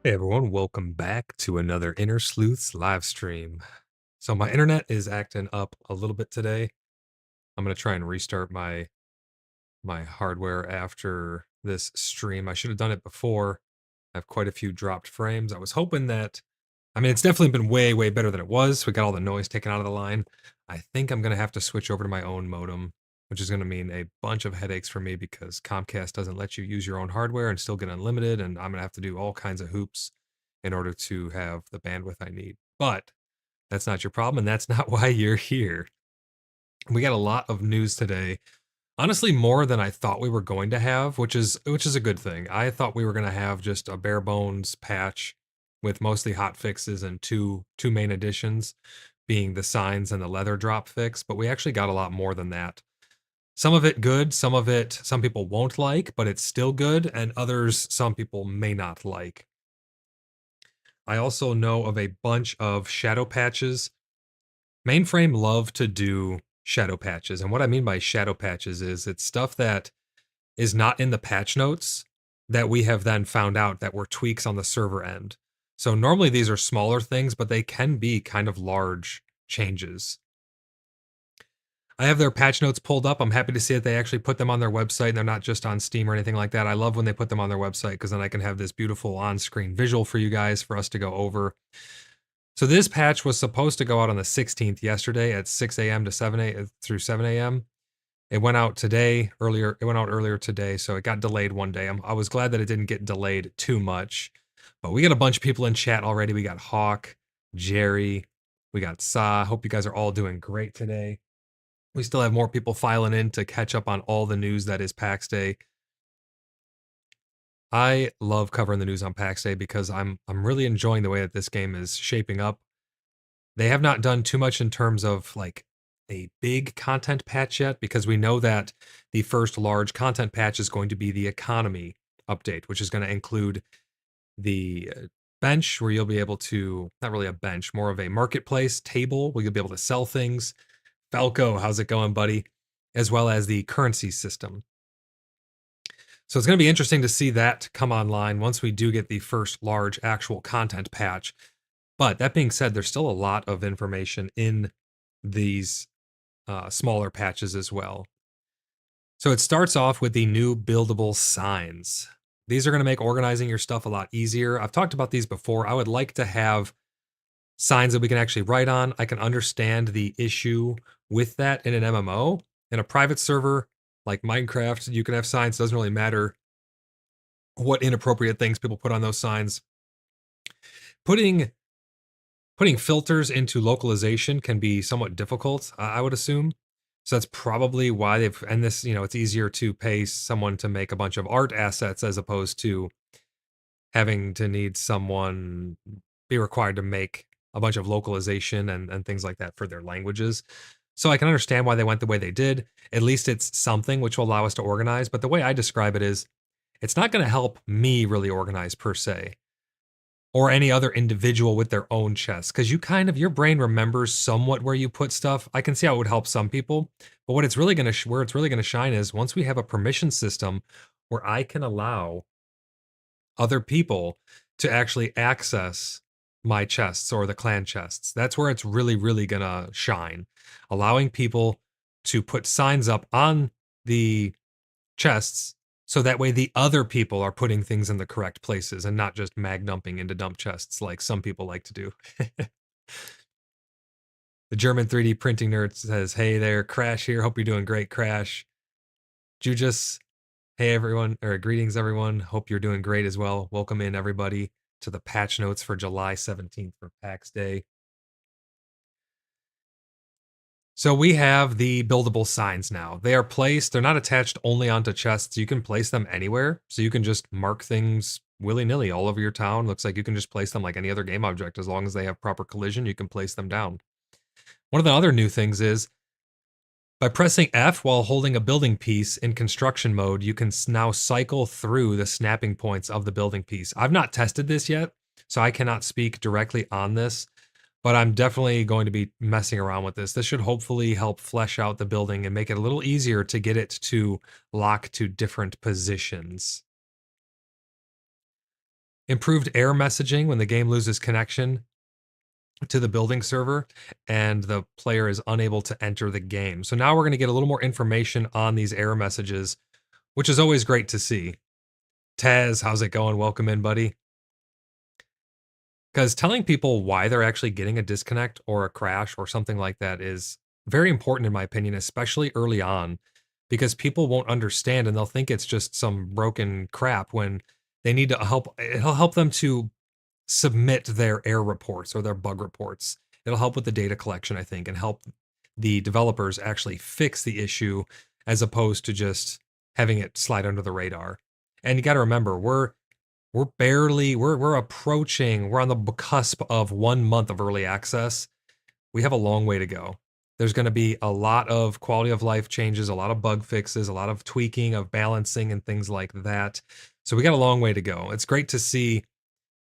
Hey everyone, welcome back to another Inner Sleuths live stream. So my internet is acting up a little bit today. I'm gonna try and restart my hardware after this stream. I should have done it before. I have quite a few dropped frames. I was hoping that, it's definitely been way better than it was. We got all the noise taken out of the line. I think I'm gonna have to switch over to my own modem, which is gonna mean a bunch of headaches for me because Comcast doesn't let you use your own hardware and still get unlimited, and I'm gonna have to do all kinds of hoops in order to have the bandwidth I need. But that's not your problem, and that's not why you're here. We got a lot of news today. Honestly, more than I thought we were going to have, which is a good thing. I thought we were going to have just a bare bones patch with mostly hot fixes and two main additions, being the signs and the leather drop fix, but we actually got a lot more than that. Some of it good, some of it some people won't like, but it's still good, and others some people may not like. I also know of a bunch of shadow patches. Mainframe love to do shadow patches. And what I mean by shadow patches is it's stuff that is not in the patch notes that we have then found out that were tweaks on the server end. So normally these are smaller things, but they can be kind of large changes. I have their patch notes pulled up. I'm happy to see that they actually put them on their website and they're not just on Steam or anything like that. I love when they put them on their website because then I can have this beautiful on-screen visual for you guys for us to go over. So this patch was supposed to go out on the 16th yesterday at 6 a.m. to 7 a.m. through 7 a.m. It went out today earlier. It went out earlier today, so it got delayed one day. I was glad that it didn't get delayed too much. But we got a bunch of people in chat already. We got Hawk, Jerry, we got Sa. Hope you guys are all doing great today. We still have more people filing in to catch up on all the news that is PAX Day. I love covering the news on PAX Day because I'm really enjoying the way that this game is shaping up. They have not done too much in terms of like a big content patch yet because we know that the first large content patch is going to be the economy update, which is going to include the bench where you'll be able to, not really a bench, more of a marketplace table where you'll be able to sell things. Falco, how's it going, buddy? As well as the currency system. So it's going to be interesting to see that come online once we do get the first large actual content patch. But that being said, there's still a lot of information in these smaller patches as well. So it starts off with the new buildable signs. These are going to make organizing your stuff a lot easier. I've talked about these before. I would like to have signs that we can actually write on. I can understand the issue with that in an MMO. In a private server like Minecraft, you can have signs. It doesn't really matter what inappropriate things people put on those signs. Putting filters into localization can be somewhat difficult, I would assume. So that's probably why they've, and this, it's easier to pay someone to make a bunch of art assets as opposed to having to need someone be required to make a bunch of localization and things like that for their languages. So I can understand why they went the way they did. At least it's something which will allow us to organize. But the way I describe it is it's not going to help me really organize per se, or any other individual with their own chest, because your brain remembers somewhat where you put stuff. I can see how it would help some people, but what it's really going to where it's really going to shine is once we have a permission system where I can allow other people to actually access my chests or the clan chests. That's where it's really going to shine. Allowing people to put signs up on the chests so that way the other people are putting things in the correct places and not just mag dumping into dump chests like some people like to do. The German 3D printing nerd says, hey there, Crash here. Hope you're doing great, Crash. Jujus, hey everyone, or greetings everyone. Hope you're doing great as well. Welcome in everybody to the patch notes for July 17th for PAX Day. So we have the buildable signs now. They are placed, they're not attached only onto chests. You can place them anywhere. So you can just mark things willy-nilly all over your town. Looks like you can just place them like any other game object. As long as they have proper collision, you can place them down. One of the other new things is by pressing F while holding a building piece in construction mode, you can now cycle through the snapping points of the building piece. I've not tested this yet, so I cannot speak directly on this, but I'm definitely going to be messing around with this. This should hopefully help flesh out the building and make it a little easier to get it to lock to different positions. improved error messaging when the game loses connection to the building server and the player is unable to enter the game. So now we're going to get a little more information on these error messages, which is always great to see. Taz, how's it going? Welcome in, buddy. Because telling people why they're actually getting a disconnect or a crash or something like that is very important, in my opinion, especially early on, because people won't understand and they'll think it's just some broken crap when they need to help. It'll help them to submit their error reports or their bug reports. It'll help with the data collection, I think, and help the developers actually fix the issue as opposed to just having it slide under the radar. And you got to remember, we're approaching, we're on the cusp of 1 month of early access. We have a long way to go. There's going to be a lot of quality of life changes, a lot of bug fixes, a lot of tweaking of balancing and things like that. So we got a long way to go. It's great to see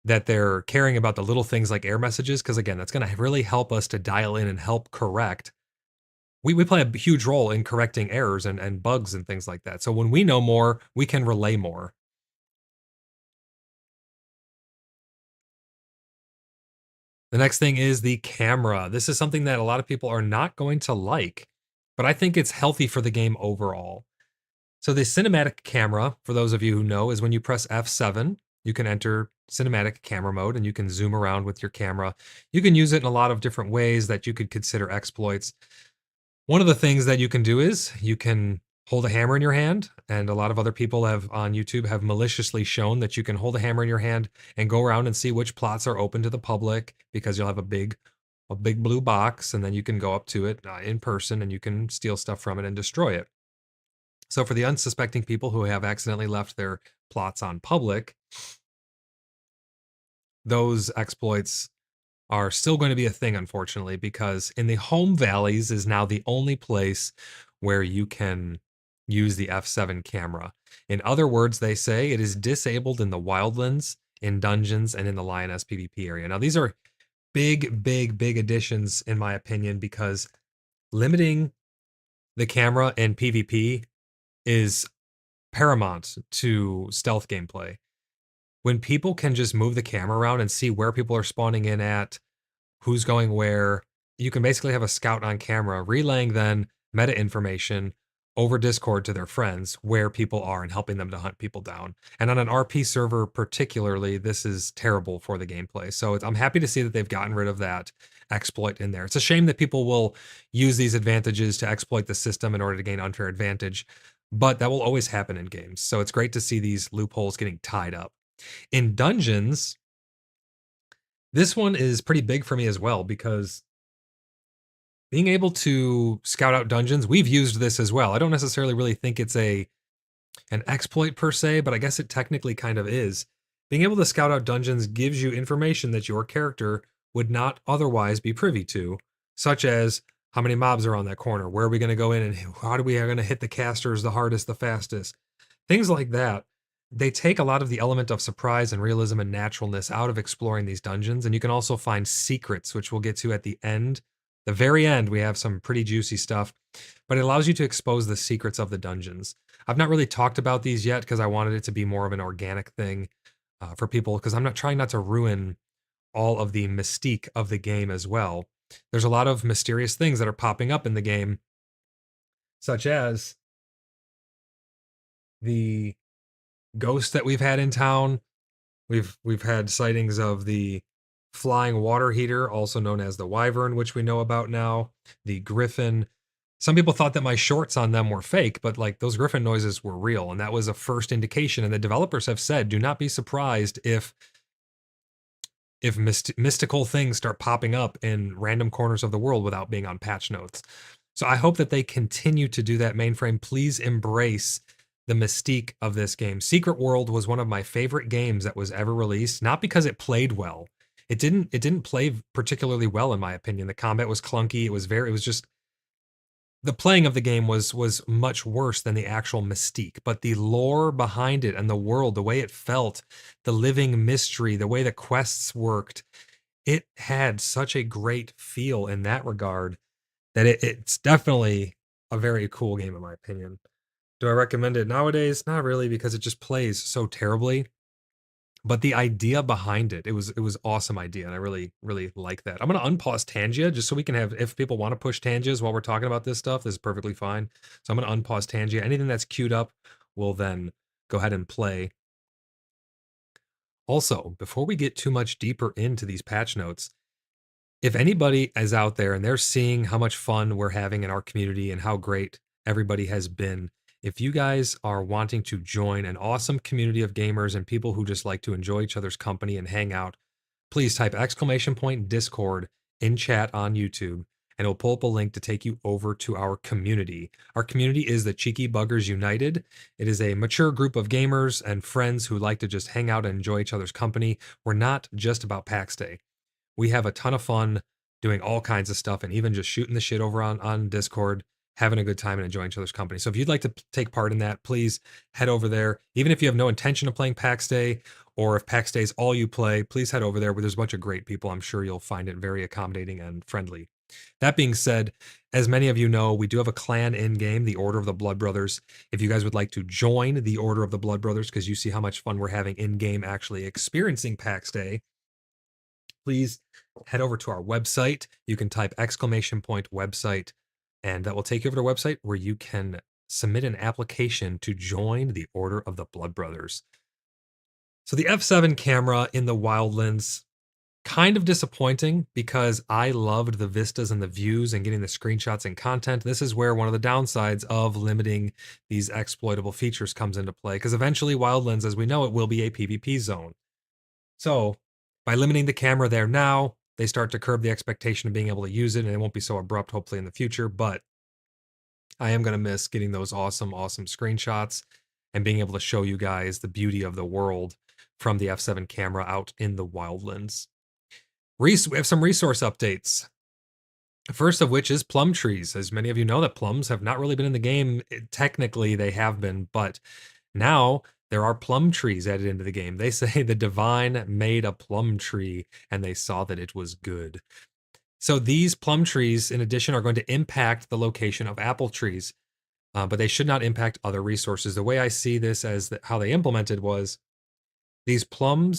that they're caring about the little things like error messages, because again, that's going to really help us to dial in and help correct. We play a huge role in correcting errors and bugs and things like that. So when we know more, we can relay more. The next thing is the camera. This is something that a lot of people are not going to like, but I think it's healthy for the game overall. So the cinematic camera, for those of you who know, is when you press F7, you can enter cinematic camera mode and you can zoom around with your camera. You can use it in a lot of different ways that you could consider exploits. One of the things that you can do is you can hold a hammer in your hand, and a lot of other people have on YouTube have maliciously shown that you can hold a hammer in your hand and go around and see which plots are open to the public, because you'll have a big blue box, and then you can go up to it in person and you can steal stuff from it and destroy it. So for the unsuspecting people who have accidentally left their plots on public, those exploits are still going to be a thing, unfortunately, because in the home valleys is now the only place where you can use the F7 camera. In other words, they say it is disabled in the wildlands, in dungeons, and in the Lioness PvP area. Now, these are big additions, in my opinion, because limiting the camera in PvP is paramount to stealth gameplay. When people can just move the camera around and see where people are spawning in at, who's going where, you can basically have a scout on camera relaying then meta information over Discord to their friends where people are and helping them to hunt people down. And on an RP server particularly, this is terrible for the gameplay. So I'm happy to see that they've gotten rid of that exploit in there. It's a shame that people will use these advantages to exploit the system in order to gain unfair advantage, but that will always happen in games. So it's great to see these loopholes getting tied up. In dungeons, this one is pretty big for me as well, because being able to scout out dungeons, we've used this as well. I don't necessarily really think it's an exploit per se, but I guess it technically kind of is. Being able to scout out dungeons gives you information that your character would not otherwise be privy to, such as how many mobs are on that corner, where are we going to go in, and how are we going to hit the casters the hardest, the fastest, things like that. They take a lot of the element of surprise and realism and naturalness out of exploring these dungeons, and you can also find secrets, which we'll get to at the end. The very end, we have some pretty juicy stuff, but it allows you to expose the secrets of the dungeons. I've not really talked about these yet because I wanted it to be more of an organic thing for people, because I'm not trying not to ruin all of the mystique of the game as well. There's a lot of mysterious things that are popping up in the game, such as the ghost that we've had in town. We've had sightings of the flying water heater, also known as the wyvern, which we know about now, the griffin. Some people thought that my shorts on them were fake, but like those griffin noises were real, and that was a first indication. And the developers have said, do not be surprised if mystical things start popping up in random corners of the world without being on patch notes. So I hope that they continue to do that. Mainframe, please embrace the mystique of this game. Secret World was one of my favorite games that was ever released, not because it played well. It didn't play particularly well, in my opinion. The combat was clunky. It was just, the playing of the game was much worse than the actual mystique, but the lore behind it and the world, the way it felt, the living mystery, the way the quests worked, it had such a great feel in that regard that it's definitely a very cool game, in my opinion. Do I recommend it nowadays? Not really, because it just plays so terribly. But the idea behind it, it was awesome idea, and I really, really like that. I'm gonna unpause Tangia just so we can have, if people want to push Tangias while we're talking about this stuff, this is perfectly fine. So I'm gonna unpause Tangia. Anything that's queued up will then go ahead and play. Also, before we get too much deeper into these patch notes, if anybody is out there and they're seeing how much fun we're having in our community and how great everybody has been, if you guys are wanting to join an awesome community of gamers and people who just like to enjoy each other's company and hang out, please type !Discord in chat on YouTube, and it'll pull up a link to take you over to our community. Our community is the Cheeky Buggers United. It is a mature group of gamers and friends who like to just hang out and enjoy each other's company. We're not just about PAX Day. We have a ton of fun doing all kinds of stuff and even just shooting the shit over on Discord, having a good time and enjoying each other's company. So if you'd like to take part in that, please head over there. Even if you have no intention of playing PAX Day, or if PAX Day is all you play, please head over there where there's a bunch of great people. I'm sure you'll find it very accommodating and friendly. That being said, as many of you know, we do have a clan in-game, the Order of the Blood Brothers. If you guys would like to join the Order of the Blood Brothers, because you see how much fun we're having in-game actually experiencing PAX Day, please head over to our website. You can type !Website, and that will take you over to our website where you can submit an application to join the Order of the Blood Brothers. So the F7 camera in the Wildlands, kind of disappointing because I loved the vistas and the views and getting the screenshots and content. This is where one of the downsides of limiting these exploitable features comes into play, because eventually Wildlands, as we know it, will be a PvP zone. So by limiting the camera there now, they start to curb the expectation of being able to use it, and it won't be so abrupt, hopefully, in the future. But I am going to miss getting those awesome, awesome screenshots and being able to show you guys the beauty of the world from the F7 camera out in the Wildlands. We have some resource updates. First of which is plum trees. As many of you know, that plums have not really been in the game. Technically, they have been, but now there are plum trees added into the game. They say the divine made a plum tree and they saw that it was good. So these plum trees, in addition, are going to impact the location of apple trees, but they should not impact other resources. The way I see this as how they implemented was these plum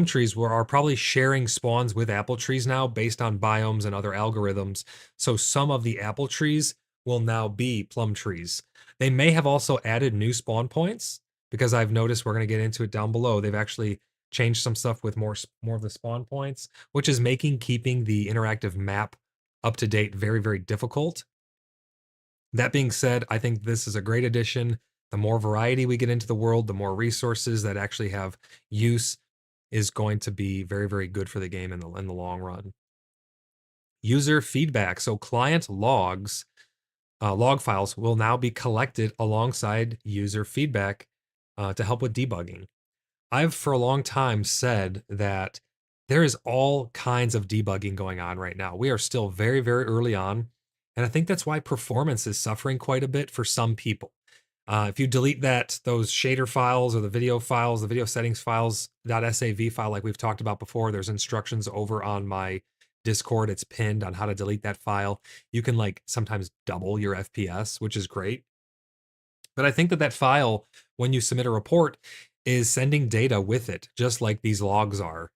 trees are probably sharing spawns with apple trees now based on biomes and other algorithms. So some of the apple trees will now be plum trees. They may have also added new spawn points, because I've noticed, we're going to get into it down below, they've actually changed some stuff with more of the spawn points, which is making keeping the interactive map up to date very, very difficult. That being said, I think this is a great addition. The more variety we get into the world, the more resources that actually have use is going to be very, very good for the game in the long run. User feedback. So client logs, log files will now be collected alongside user feedback to help with debugging. I've for a long time said that there is all kinds of debugging going on right now. We are still very, very early on, and I think that's why performance is suffering quite a bit for some people. If you delete those shader files or the video files, the video settings files, .sav file like we've talked about before, there's instructions over on my Discord. It's pinned on how to delete that file. You can sometimes double your FPS, which is great. But I think that file, when you submit a report, is sending data with it, just like these logs are.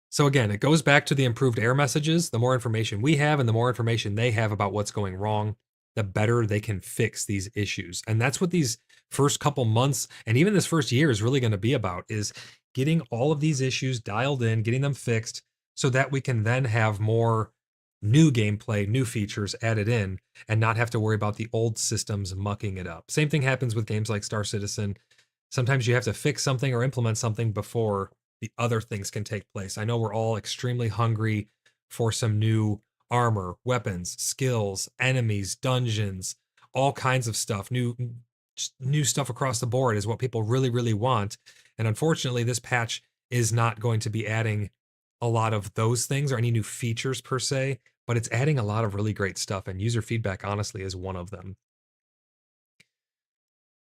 So again, it goes back to the improved error messages. The more information we have and the more information they have about what's going wrong, the better they can fix these issues. And that's what these first couple months and even this first year is really going to be about, is getting all of these issues dialed in, getting them fixed so that we can then have more new gameplay, new features added in, and not have to worry about the old systems mucking it up. Same thing happens with games like Star Citizen. Sometimes you have to fix something or implement something before the other things can take place. I know we're all extremely hungry for some new armor, weapons, skills, enemies, dungeons, all kinds of stuff. New stuff across the board is what people really, really want. And unfortunately, this patch is not going to be adding a lot of those things or any new features per se, but it's adding a lot of really great stuff, and user feedback honestly is one of them.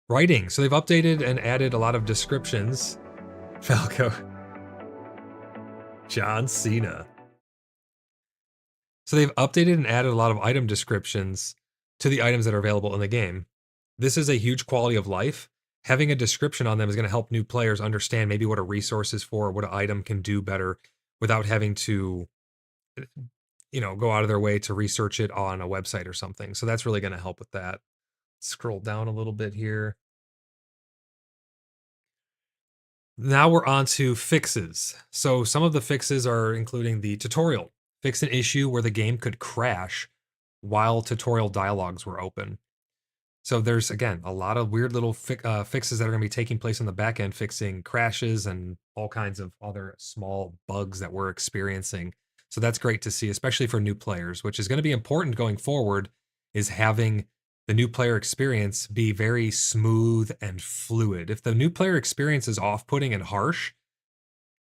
Writing. So they've updated and added a lot of descriptions. Falco. John Cena. So they've updated and added a lot of item descriptions to the items that are available in the game. This is a huge quality of life having a description on them is going to help new players understand maybe what a resource is for, or what an item can do better without having to, go out of their way to research it on a website or something. So that's really going to help with that. Scroll down a little bit here. Now we're on to fixes. So some of the fixes are including the tutorial. Fix an issue where the game could crash while tutorial dialogues were open. So there's, again, a lot of weird little fixes that are going to be taking place on the back end, fixing crashes and all kinds of other small bugs that we're experiencing. So that's great to see, especially for new players, which is going to be important going forward, is having the new player experience be very smooth and fluid. If the new player experience is off-putting and harsh,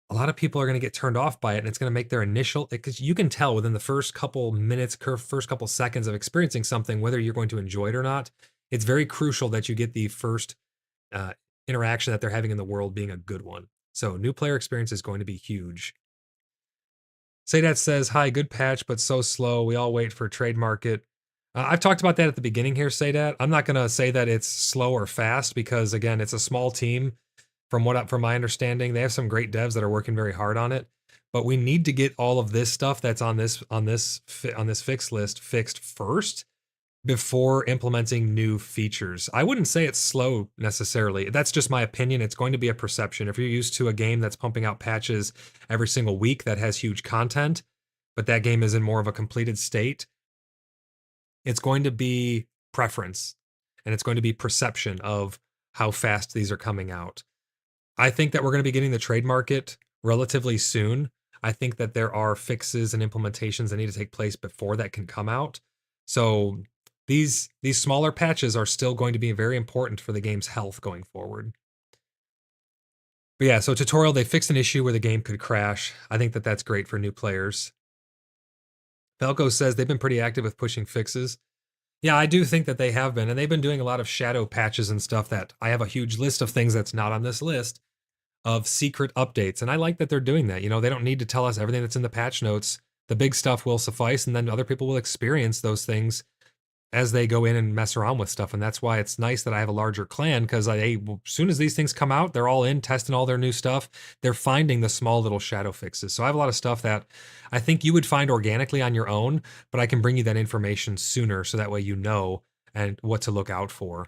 a lot of people are going to get turned off by it, and it's going to make their initial, because you can tell within the first couple minutes, first couple seconds of experiencing something, whether you're going to enjoy it or not. It's very crucial that you get the first interaction that they're having in the world being a good one. So new player experience is going to be huge. Saydat says, hi, good patch, but so slow. We all wait for trade market. I've talked about that at the beginning here, Saydat. I'm not going to say that it's slow or fast because, again, it's a small team. From my understanding, they have some great devs that are working very hard on it. But we need to get all of this stuff that's on this fix list fixed first before implementing new features. I wouldn't say it's slow necessarily. That's just my opinion. It's going to be a perception. If you're used to a game that's pumping out patches every single week that has huge content, but that game is in more of a completed state, it's going to be preference, and it's going to be perception of how fast these are coming out. I think that we're going to be getting the trade market relatively soon. I think that there are fixes and implementations that need to take place before that can come out. So these smaller patches are still going to be very important for the game's health going forward. But yeah, so tutorial, they fixed an issue where the game could crash. I think that that's great for new players. Falco says they've been pretty active with pushing fixes. Yeah, I do think that they have been, and they've been doing a lot of shadow patches and stuff that I have a huge list of things that's not on this list of secret updates. And I like that they're doing that. They don't need to tell us everything that's in the patch notes. The big stuff will suffice, and then other people will experience those things as they go in and mess around with stuff. And that's why it's nice that I have a larger clan, because as soon as these things come out, they're all in testing all their new stuff. They're finding the small little shadow fixes. So I have a lot of stuff that I think you would find organically on your own, but I can bring you that information sooner so that way you know and what to look out for.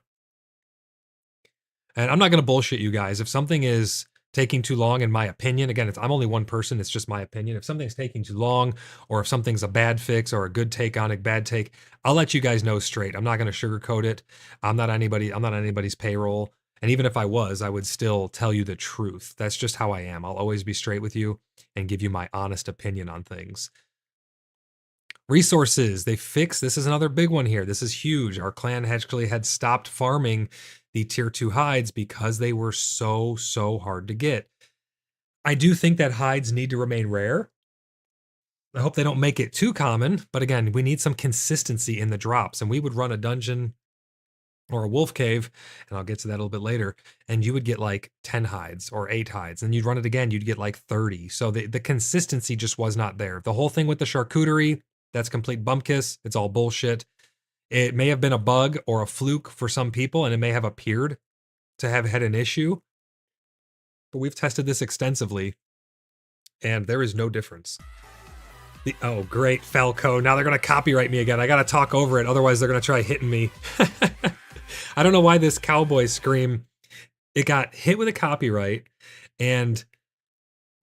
And I'm not going to bullshit you guys. If something is taking too long, in my opinion, again, I'm only one person, it's just my opinion. If something's taking too long, or if something's a bad fix or a good take on a bad take, I'll let you guys know straight. I'm not going to sugarcoat it. I'm not anybody's payroll. And even if I was, I would still tell you the truth. That's just how I am. I'll always be straight with you and give you my honest opinion on things. Resources, this is another big one here. This is huge. Our clan actually had stopped farming the tier 2 hides because they were so hard to get. I do think that hides need to remain rare. I hope they don't make it too common, but again, we need some consistency in the drops, and we would run a dungeon or a wolf cave, and I'll get to that a little bit later, and you would get like 10 hides or 8 hides, and you'd run it again, you'd get like 30. So the consistency just was not there. The whole thing with the charcuterie, that's complete bumkiss. It's all bullshit. It may have been a bug or a fluke for some people, and it may have appeared to have had an issue, but we've tested this extensively, and there is no difference. Oh, great, Falco. Now they're going to copyright me again. I got to talk over it, otherwise they're going to try hitting me. I don't know why this cowboy scream, it got hit with a copyright, and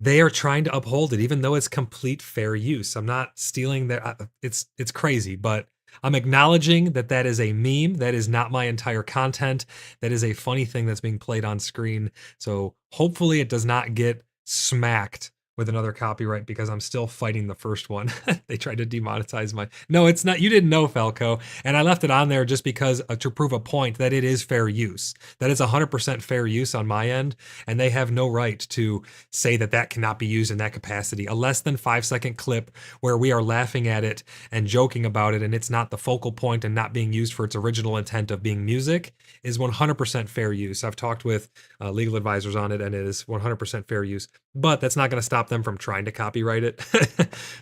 they are trying to uphold it, even though it's complete fair use. I'm not stealing their, it's crazy, but I'm acknowledging that that is a meme. That is not my entire content. That is a funny thing that's being played on screen. So hopefully it does not get smacked with another copyright, because I'm still fighting the first one. They tried to demonetize my... No, it's not. You didn't know, Falco. And I left it on there just because to prove a point that it is fair use. That is 100% fair use on my end. And they have no right to say that that cannot be used in that capacity. A less than 5-second clip where we are laughing at it and joking about it, and it's not the focal point and not being used for its original intent of being music, is 100% fair use. I've talked with legal advisors on it, and it is 100% fair use. But that's not going to stop them from trying to copyright it.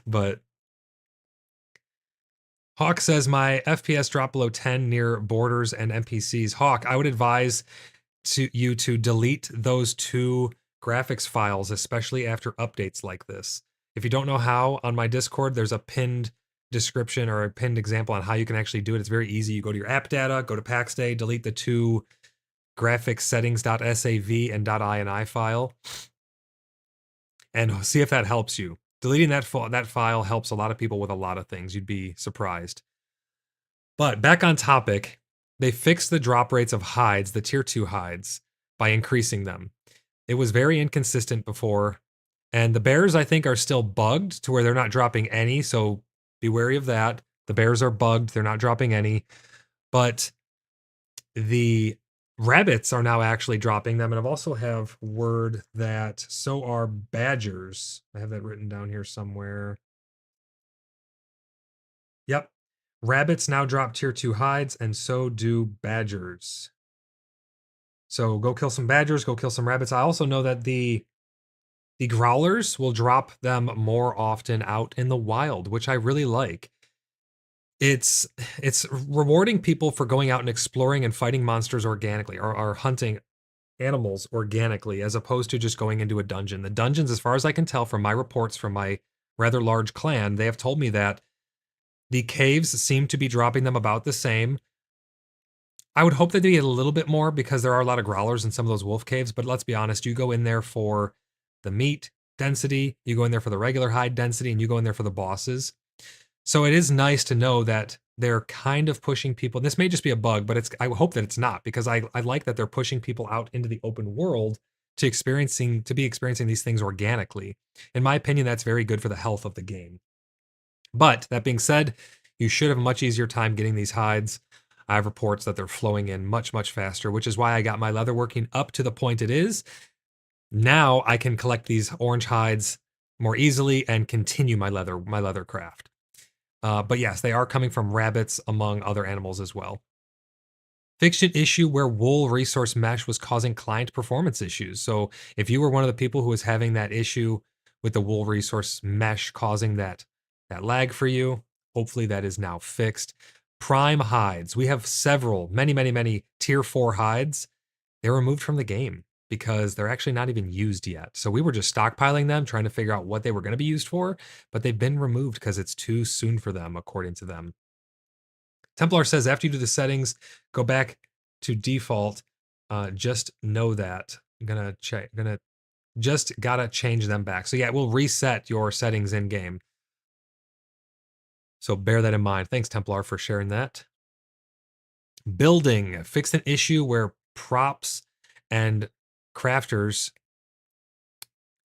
But Hawk says, my FPS dropped below 10 near borders and NPCs. Hawk, I would advise to delete those two graphics files, especially after updates like this. If you don't know how, on my Discord, there's a pinned description or a pinned example on how you can actually do it. It's very easy. You go to your app data, go to PaxDay, delete the two graphics settings.sav and .ini file, and see if that helps you. Deleting that file helps a lot of people with a lot of things. You'd be surprised. But back on topic, they fixed the drop rates of hides, the tier 2 hides, by increasing them. It was very inconsistent before, and the bears, I think, are still bugged to where they're not dropping any, so be wary of that. The bears are bugged, they're not dropping any, but the rabbits are now actually dropping them, and I've also have word that so are badgers. I have that written down here somewhere. Yep. Rabbits now drop tier 2 hides, and so do badgers. So go kill some badgers, go kill some rabbits. I also know that the growlers will drop them more often out in the wild, which I really like. It's rewarding people for going out and exploring and fighting monsters organically, or hunting animals organically, as opposed to just going into a dungeon. The dungeons, as far as I can tell from my reports from my rather large clan, they have told me that the caves seem to be dropping them about the same. I would hope that they get a little bit more because there are a lot of growlers in some of those wolf caves, but let's be honest, you go in there for the meat density, you go in there for the regular hide density, and you go in there for the bosses. So it is nice to know that they're kind of pushing people. This may just be a bug, but I hope that it's not, because I like that they're pushing people out into the open world to be experiencing these things organically. In my opinion, that's very good for the health of the game. But that being said, you should have a much easier time getting these hides. I have reports that they're flowing in much, much faster, which is why I got my leather working up to the point it is. Now I can collect these orange hides more easily and continue my leather craft. But yes, they are coming from rabbits, among other animals as well. Fixed an issue where wool resource mesh was causing client performance issues. So if you were one of the people who was having that issue with the wool resource mesh causing that lag for you, hopefully that is now fixed. Prime hides. We have many tier 4 hides. They're removed from the game because they're actually not even used yet. So we were just stockpiling them, trying to figure out what they were going to be used for, but they've been removed because it's too soon for them, according to them. Templar says, after you do the settings, go back to default. Just know that. Gotta change them back. So yeah, it will reset your settings in game. So bear that in mind. Thanks, Templar, for sharing that. Building. Fixed an issue where props and crafters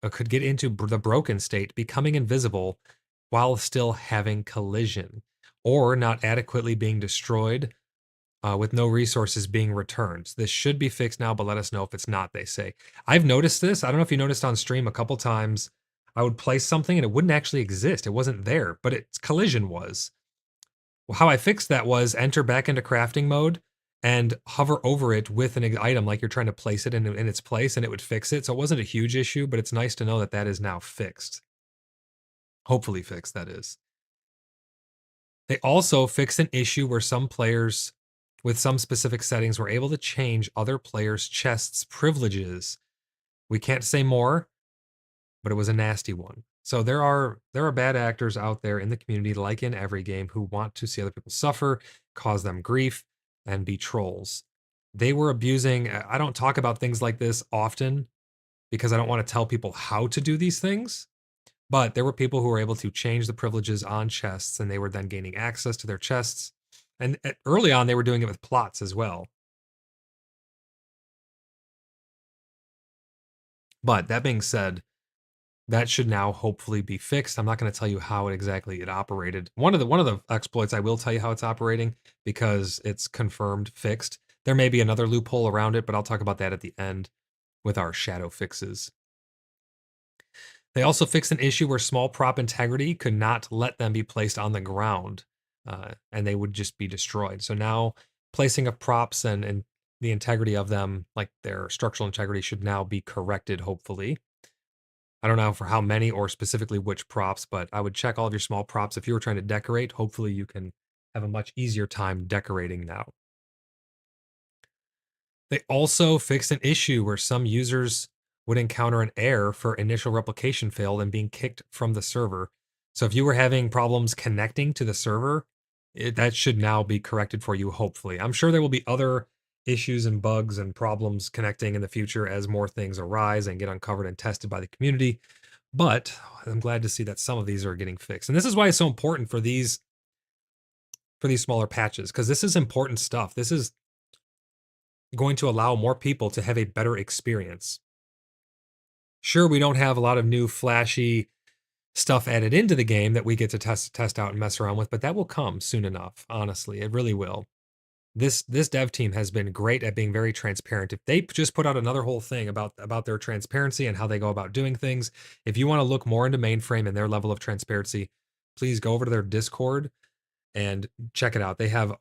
could get into the broken state, becoming invisible while still having collision, or not adequately being destroyed with no resources being returned. This should be fixed now, but let us know if it's not, they say. I've noticed this. I don't know if you noticed on stream a couple times. I would place something and it wouldn't actually exist. It wasn't there, but its collision was. Well, how I fixed that was enter back into crafting mode and hover over it with an item like you're trying to place it in its place, and it would fix it. So it wasn't a huge issue, but it's nice to know that that is now fixed. Hopefully fixed, that is. They also fixed an issue where some players with some specific settings were able to change other players' chests' privileges. We can't say more, but it was a nasty one. So there are bad actors out there in the community, like in every game, who want to see other people suffer, cause them grief, and be trolls. They were abusing. I don't talk about things like this often because I don't want to tell people how to do these things. But there were people who were able to change the privileges on chests, and they were then gaining access to their chests. And early on, they were doing it with plots as well. But that being said, that should now hopefully be fixed. I'm not going to tell you how exactly it operated. One of the exploits, I will tell you how it's operating because it's confirmed fixed. There may be another loophole around it, but I'll talk about that at the end with our shadow fixes. They also fixed an issue where small prop integrity could not let them be placed on the ground, and they would just be destroyed. So now placing of props and the integrity of them, like their structural integrity, should now be corrected, hopefully. I don't know for how many or specifically which props, but I would check all of your small props. If you were trying to decorate, hopefully you can have a much easier time decorating now. They also fixed an issue where some users would encounter an error for initial replication failed and being kicked from the server. So if you were having problems connecting to the server, that should now be corrected for you, hopefully. I'm sure there will be other issues and bugs and problems connecting in the future as more things arise and get uncovered and tested by the community. But I'm glad to see that some of these are getting fixed. And this is why it's so important for these smaller patches, because this is important stuff. This is going to allow more people to have a better experience. Sure, we don't have a lot of new flashy stuff added into the game that we get to test out and mess around with, but that will come soon enough. Honestly, it really will. This dev team has been great at being very transparent. If they just put out another whole thing about their transparency and how they go about doing things, if you want to look more into mainframe and their level of transparency, please go over to their Discord and check it out. They have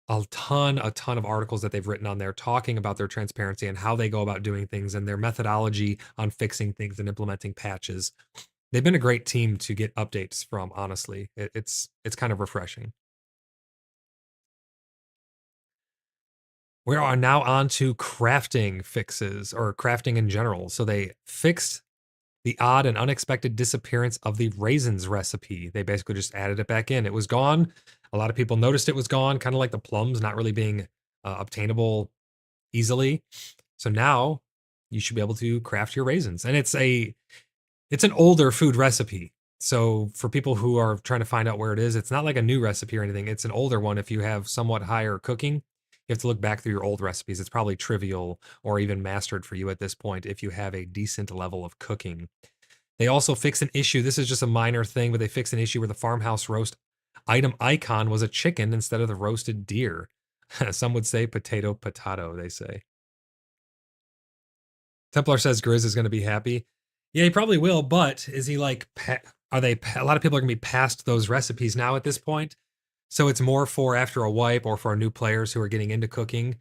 a ton of articles that they've written on there talking about their transparency and how they go about doing things and their methodology on fixing things and implementing patches. They've been a great team to get updates from, honestly. It's kind of refreshing. We are now on to crafting fixes, or crafting in general. So they fixed the odd and unexpected disappearance of the raisins recipe. They basically just added it back in. It was gone. A lot of people noticed it was gone, kind of like the plums not really being obtainable easily. So now you should be able to craft your raisins. And it's an older food recipe. So for people who are trying to find out where it is, it's not like a new recipe or anything. It's an older one. If you have somewhat higher cooking, you have to look back through your old recipes. It's probably trivial or even mastered for you at this point if you have a decent level of cooking. They also fixed an issue. This is just a minor thing, but they fixed an issue where the farmhouse roast item icon was a chicken instead of the roasted deer. Some would say potato, they say. Templar says Grizz is going to be happy. Yeah, he probably will, but is he like, a lot of people are going to be past those recipes now at this point. So it's more for after a wipe or for new players who are getting into cooking.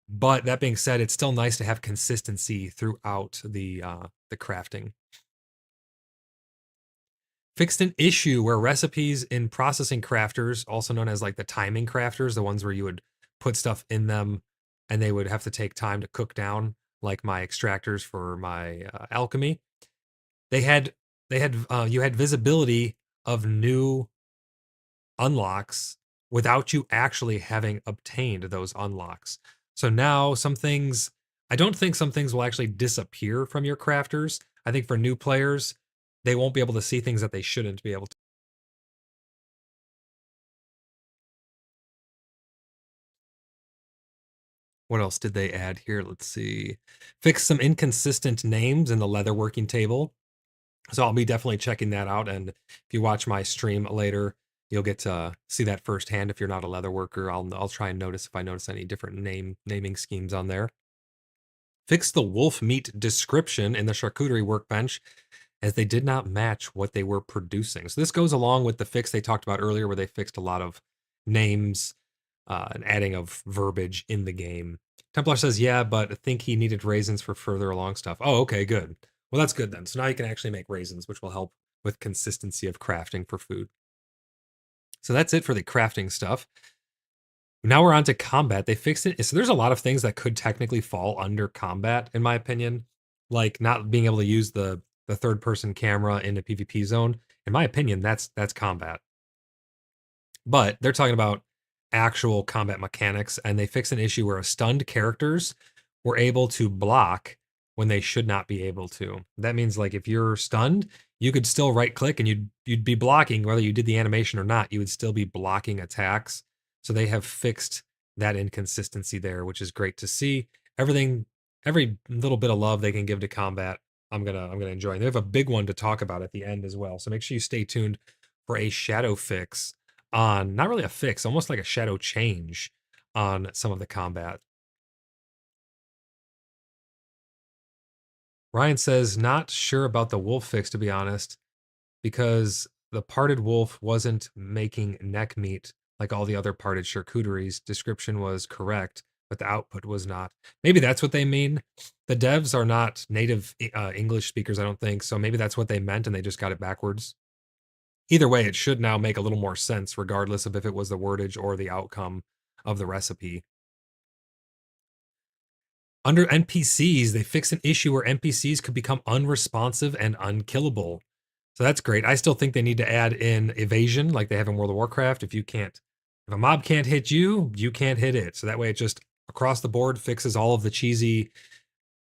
But that being said, it's still nice to have consistency throughout the crafting. Fixed an issue where recipes in processing crafters, also known as like the timing crafters, the ones where you would put stuff in them and they would have to take time to cook down, like my extractors for my alchemy. You had visibility of new unlocks without you actually having obtained those unlocks. So now I don't think some things will actually disappear from your crafters. I think for new players, they won't be able to see things that they shouldn't be able to. What else did they add here? Let's see. Fix some inconsistent names in the leatherworking table. So I'll be definitely checking that out. And if you watch my stream later, you'll get to see that firsthand. If you're not a leather worker, I'll try and notice if I notice any different naming schemes on there. Fix the wolf meat description in the charcuterie workbench as they did not match what they were producing. So this goes along with the fix they talked about earlier where they fixed a lot of names and adding of verbiage in the game. Templar says, yeah, but I think he needed raisins for further along stuff. Oh, okay, good. Well, that's good then. So now you can actually make raisins, which will help with consistency of crafting for food. So that's it for the crafting stuff. Now we're on to combat. They fixed it. So there's a lot of things that could technically fall under combat, in my opinion, like not being able to use the third person camera in a PvP zone. In my opinion, that's combat. But they're talking about actual combat mechanics, and they fixed an issue where stunned characters were able to block when they should not be able to. That means like if you're stunned, you could still right click and you'd be blocking whether you did the animation or not. You would still be blocking attacks. So they have fixed that inconsistency there, which is great to see. Every little bit of love they can give to combat, I'm gonna enjoy. And they have a big one to talk about at the end as well. So make sure you stay tuned for a shadow fix on, not really a fix, almost like a shadow change on some of the combat. Ryan says, not sure about the wolf fix, to be honest, because the parted wolf wasn't making neck meat like all the other parted charcuteries. Description was correct, but the output was not. Maybe that's what they mean. The devs are not native English speakers, I don't think, so maybe that's what they meant and they just got it backwards. Either way, it should now make a little more sense, regardless of if it was the wordage or the outcome of the recipe. Under NPCs, they fixed an issue where NPCs could become unresponsive and unkillable. So that's great. I still think they need to add in evasion like they have in World of Warcraft. If a mob can't hit you, you can't hit it. So that way it just across the board fixes all of the cheesy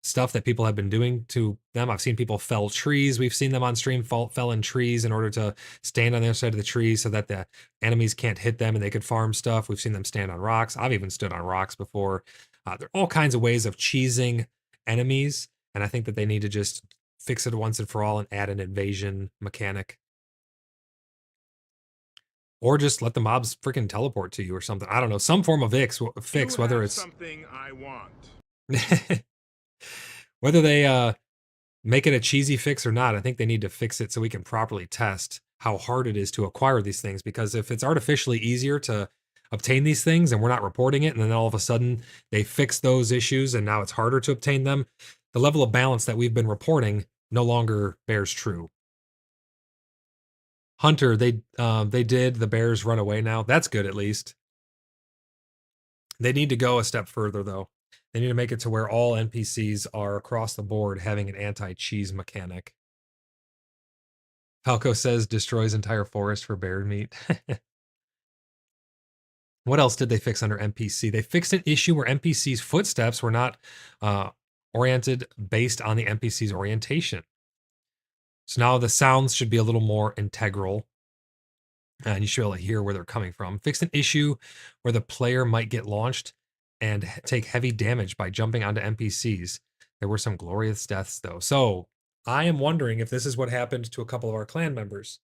stuff that people have been doing to them. I've seen people fell trees. We've seen them on stream fell in trees in order to stand on the other side of the trees so that the enemies can't hit them and they could farm stuff. We've seen them stand on rocks. I've even stood on rocks before. There are all kinds of ways of cheesing enemies, and I think that they need to just fix it once and for all and add an invasion mechanic. Or just let the mobs freaking teleport to you or something. I don't know. Some form of fix whether it's something I want. whether they make it a cheesy fix or not. I think they need to fix it so we can properly test how hard it is to acquire these things. Because if it's artificially easier to obtain these things and we're not reporting it, and then all of a sudden they fix those issues and now it's harder to obtain them, the level of balance that we've been reporting no longer bears true. Hunter, they did. The bears run away now. That's good, at least. They need to go a step further, though. They need to make it to where all NPCs are across the board having an anti-cheese mechanic. Falco says destroys entire forest for bear meat. What else did they fix under NPC? They fixed an issue where NPCs' footsteps were not oriented based on the NPC's orientation. So now the sounds should be a little more integral, and you should be able to hear where they're coming from. Fixed an issue where the player might get launched and take heavy damage by jumping onto NPCs. There were some glorious deaths, though. So I am wondering if this is what happened to a couple of our clan members.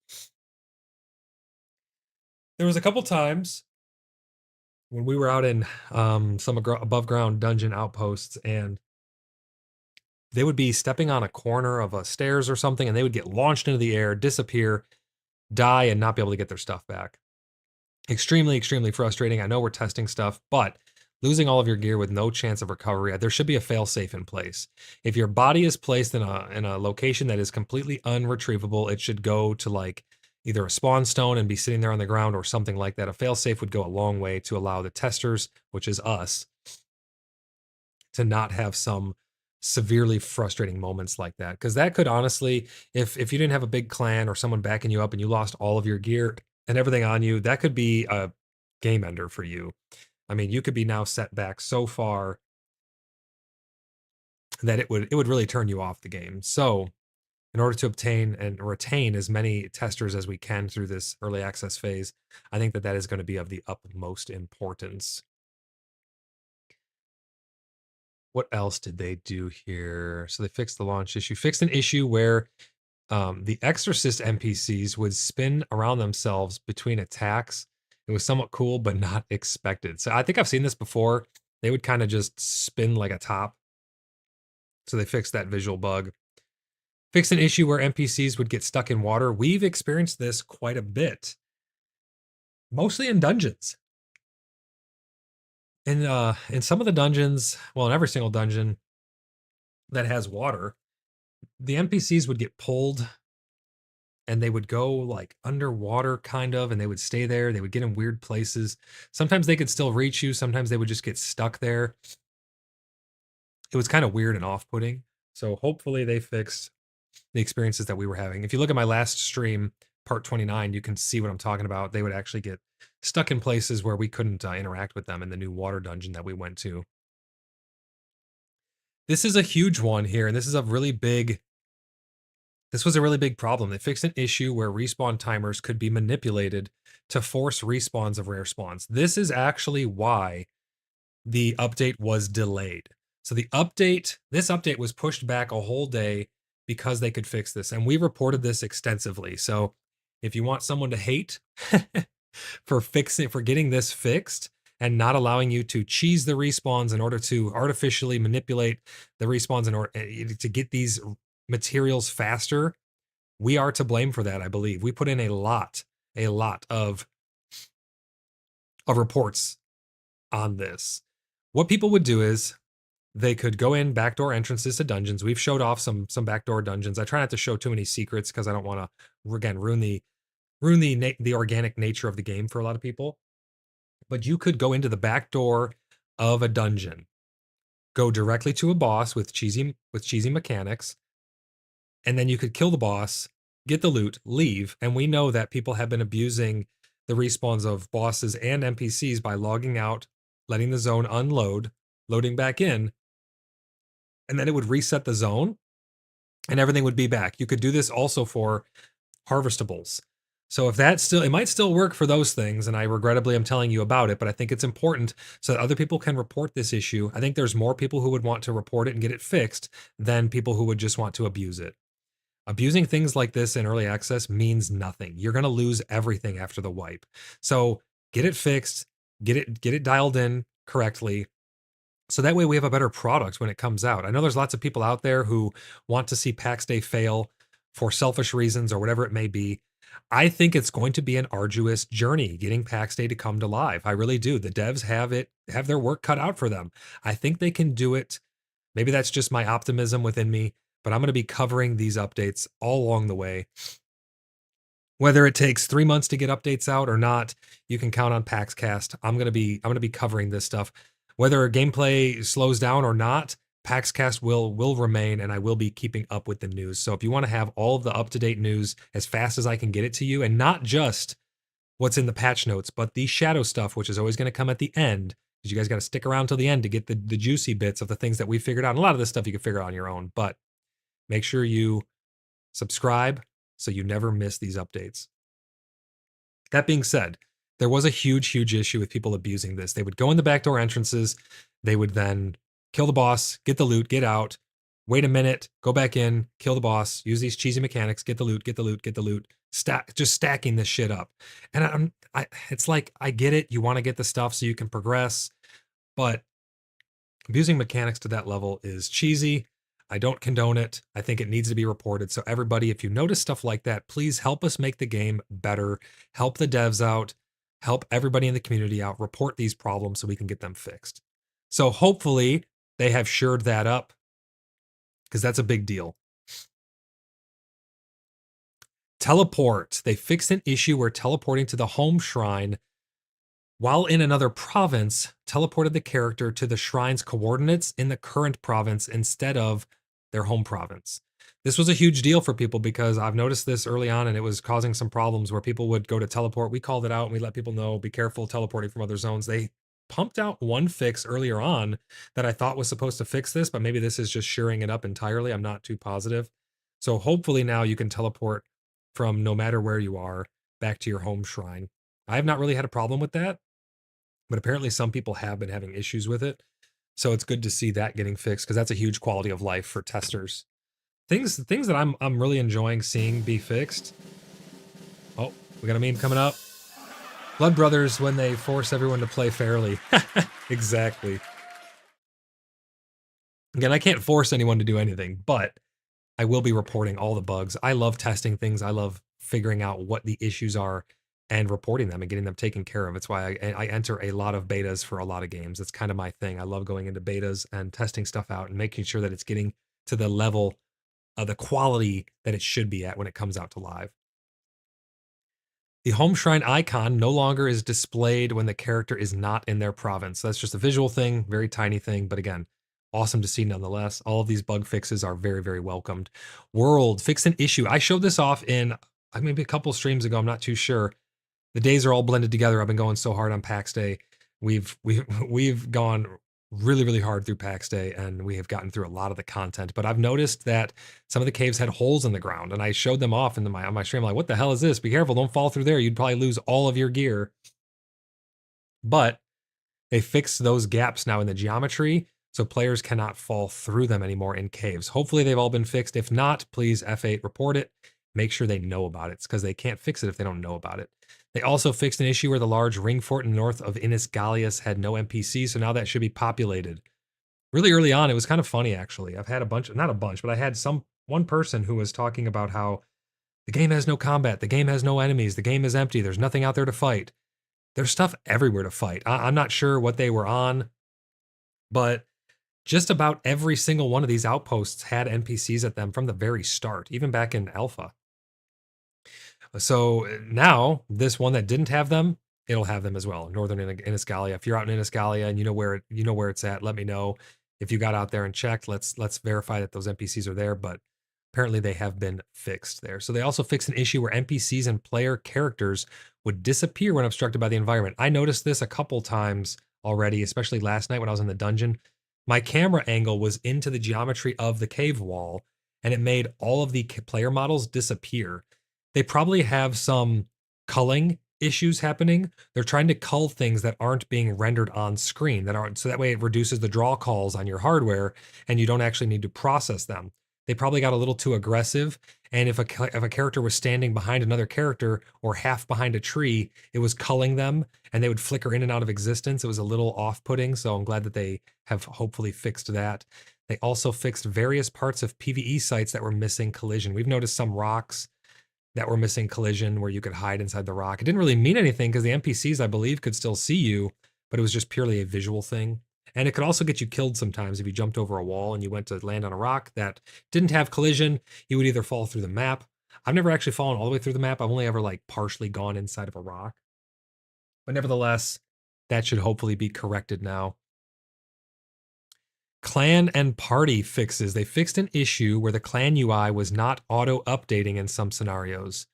There was a couple times when we were out in some above ground dungeon outposts, and they would be stepping on a corner of a stairs or something, and they would get launched into the air, disappear, die, and not be able to get their stuff back. Extremely, extremely frustrating. I know we're testing stuff, but losing all of your gear with no chance of recovery, there should be a fail-safe in place. If your body is placed in a location that is completely unretrievable, it should go to like either a spawn stone and be sitting there on the ground or something like that. A fail-safe would go a long way to allow the testers, which is us, to not have some severely frustrating moments like that. Because that could honestly, if you didn't have a big clan or someone backing you up and you lost all of your gear and everything on you, that could be a game ender for you. I mean, you could be now set back so far that it would really turn you off the game. So in order to obtain and retain as many testers as we can through this early access phase, I think that is going to be of the utmost importance. What else did they do here? So they fixed the launch issue, fixed an issue where the Exorcist NPCs would spin around themselves between attacks. It was somewhat cool, but not expected. So I think I've seen this before. They would kind of just spin like a top. So they fixed that visual bug. Fixed an issue where NPCs would get stuck in water. We've experienced this quite a bit, mostly in dungeons. In some of the dungeons, well, in every single dungeon that has water, the NPCs would get pulled and they would go like underwater kind of, and they would stay there. They would get in weird places. Sometimes they could still reach you. Sometimes they would just get stuck there. It was kind of weird and off-putting. So hopefully they fixed the experiences that we were having. If you look at my last stream, part 29, you can see what I'm talking about. They would actually get stuck in places where we couldn't interact with them in the new water dungeon that we went to. This is a huge one here, and this was a really big problem. They fixed an issue where respawn timers could be manipulated to force respawns of rare spawns. This is actually why the update was delayed. So this update was pushed back a whole day because they could fix this, and we reported this extensively. So if you want someone to hate for getting this fixed and not allowing you to cheese the respawns in order to artificially manipulate the respawns in order to get these materials faster, we are to blame for that, I believe. We put in a lot of reports on this. What people would do is they could go in backdoor entrances to dungeons. We've showed off some backdoor dungeons. I try not to show too many secrets because I don't want to, again, ruin the organic nature of the game for a lot of people. But you could go into the back door of a dungeon go directly to a boss with cheesy mechanics, and then you could kill the boss, get the loot, leave. And we know that people have been abusing the respawns of bosses and NPCs by logging out, letting the zone unload, loading back in, and then it would reset the zone and everything would be back. You could do this also for harvestables. So if that still, it might still work for those things, and I regrettably am telling you about it, but I think it's important so that other people can report this issue. I think there's more people who would want to report it and get it fixed than people who would just want to abuse it. Abusing things like this in early access means nothing. You're going to lose everything after the wipe. So get it fixed, get it dialed in correctly. So that way we have a better product when it comes out. I know there's lots of people out there who want to see PAX Day fail for selfish reasons or whatever it may be. I think it's going to be an arduous journey getting PAX Day to come to live. I really do. The devs have their work cut out for them. I think they can do it. Maybe that's just my optimism within me, but I'm going to be covering these updates all along the way. Whether it takes 3 months to get updates out or not, you can count on PaxCast. I'm going to be covering this stuff. Whether gameplay slows down or not, PaxCast will remain, and I will be keeping up with the news. So if you want to have all of the up-to-date news as fast as I can get it to you, and not just what's in the patch notes, but the shadow stuff, which is always going to come at the end, because you guys got to stick around till the end to get the juicy bits of the things that we figured out. And a lot of this stuff you can figure out on your own, but make sure you subscribe so you never miss these updates. That being said, there was a huge issue with people abusing this. They would go in the backdoor entrances. They would then kill the boss, get the loot, get out, wait a minute, go back in, kill the boss, use these cheesy mechanics, get the loot, just stacking this shit up. And it's like, I get it. You want to get the stuff so you can progress, but abusing mechanics to that level is cheesy. I don't condone it. I think it needs to be reported. So everybody, if you notice stuff like that, please help us make the game better. Help the devs out. Help everybody in the community out. Report these problems so we can get them fixed. So hopefully they have shored that up, because that's a big deal. Teleport. They fixed an issue where teleporting to the home shrine while in another province teleported the character to the shrine's coordinates in the current province instead of their home province. This was a huge deal for people because I've noticed this early on, and it was causing some problems where people would go to teleport. We called it out and we let people know, be careful teleporting from other zones. They pumped out one fix earlier on that I thought was supposed to fix this, but maybe this is just shoring it up entirely. I'm not too positive. So hopefully now you can teleport from no matter where you are back to your home shrine. I have not really had a problem with that, but apparently some people have been having issues with it. So it's good to see that getting fixed, because that's a huge quality of life for testers. Things that I'm really enjoying seeing be fixed. Oh, we got a meme coming up. Blood Brothers when they force everyone to play fairly. Exactly. Again, I can't force anyone to do anything, but I will be reporting all the bugs. I love testing things. I love figuring out what the issues are and reporting them and getting them taken care of. It's why I enter a lot of betas for a lot of games. It's kind of my thing. I love going into betas and testing stuff out and making sure that it's getting to the level of the quality that it should be at when it comes out to live. The home shrine icon no longer is displayed when the character is not in their province. That's just a visual thing, very tiny thing, but again, awesome to see nonetheless. All of these bug fixes are very welcomed. World, fix an issue. I showed this off in maybe a couple streams ago, I'm not too sure. The days are all blended together. I've been going so hard on PAX Day. We've gone really hard through PAX Day, and we have gotten through a lot of the content. But I've noticed that some of the caves had holes in the ground, and I showed them off on my stream. Like, what the hell is this? Be careful, don't fall through there. You'd probably lose all of your gear. But they fixed those gaps now in the geometry, so players cannot fall through them anymore in caves. Hopefully they've all been fixed. If not, please F8 report it. Make sure they know about it, because they can't fix it if they don't know about it. They also fixed an issue where the large ring fort north of Innisgallius had no NPCs, so now that should be populated. Really early on, it was kind of funny, actually. I've had not a bunch, but I had one person who was talking about how the game has no combat, the game has no enemies, the game is empty, there's nothing out there to fight. There's stuff everywhere to fight. I'm not sure what they were on, but just about every single one of these outposts had NPCs at them from the very start, even back in alpha. So now this one that didn't have them, it'll have them as well. Northern Innisgallia. If you're out in Innisgallia and you know where it's at, let me know. if you got out there and checked, let's verify that those NPCs are there, but apparently they have been fixed there. So they also fixed an issue where NPCs and player characters would disappear when obstructed by the environment. I noticed this a couple times already, especially last night when I was in the dungeon. My camera angle was into the geometry of the cave wall, and it made all of the player models disappear. They probably have some culling issues happening. They're trying to cull things that aren't being rendered on screen, that aren't, so that way it reduces the draw calls on your hardware and you don't actually need to process them. They probably got a little too aggressive, and if a character was standing behind another character or half behind a tree, it was culling them and they would flicker in and out of existence. It was a little off-putting, so I'm glad that they have hopefully fixed that. They also fixed various parts of PvE sites that were missing collision. We've noticed some rocks that were missing collision where you could hide inside the rock. It didn't really mean anything because the NPCs, I believe, could still see you, but it was just purely a visual thing. And it could also get you killed sometimes if you jumped over a wall and you went to land on a rock that didn't have collision. You would either fall through the map. I've never actually fallen all the way through the map. I've only ever like partially gone inside of a rock. But nevertheless, that should hopefully be corrected now. Clan and party fixes. They fixed an issue where the clan UI was not auto-updating in some scenarios.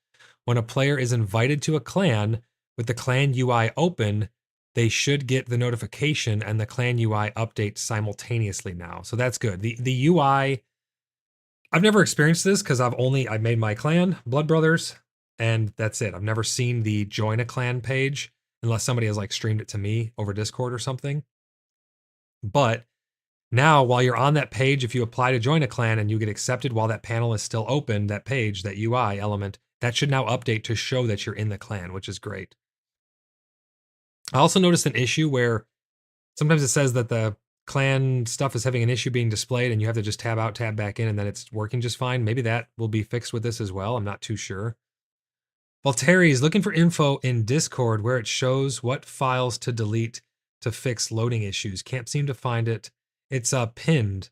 When a player is invited to a clan with the clan UI open, they should get the notification and the clan UI update simultaneously now. So that's good. The UI, I've never experienced this because I made my clan, Blood Brothers, and that's it. I've never seen the join a clan page unless somebody has like streamed it to me over Discord or something. But now, while you're on that page, if you apply to join a clan and you get accepted while that panel is still open, that page, that UI element, that should now update to show that you're in the clan, which is great. I also noticed an issue where sometimes it says that the clan stuff is having an issue being displayed and you have to just tab out, tab back in, and then it's working just fine. Maybe that will be fixed with this as well. I'm not too sure. Valtteri is looking for info in Discord where it shows what files to delete to fix loading issues. Can't seem to find it. It's pinned.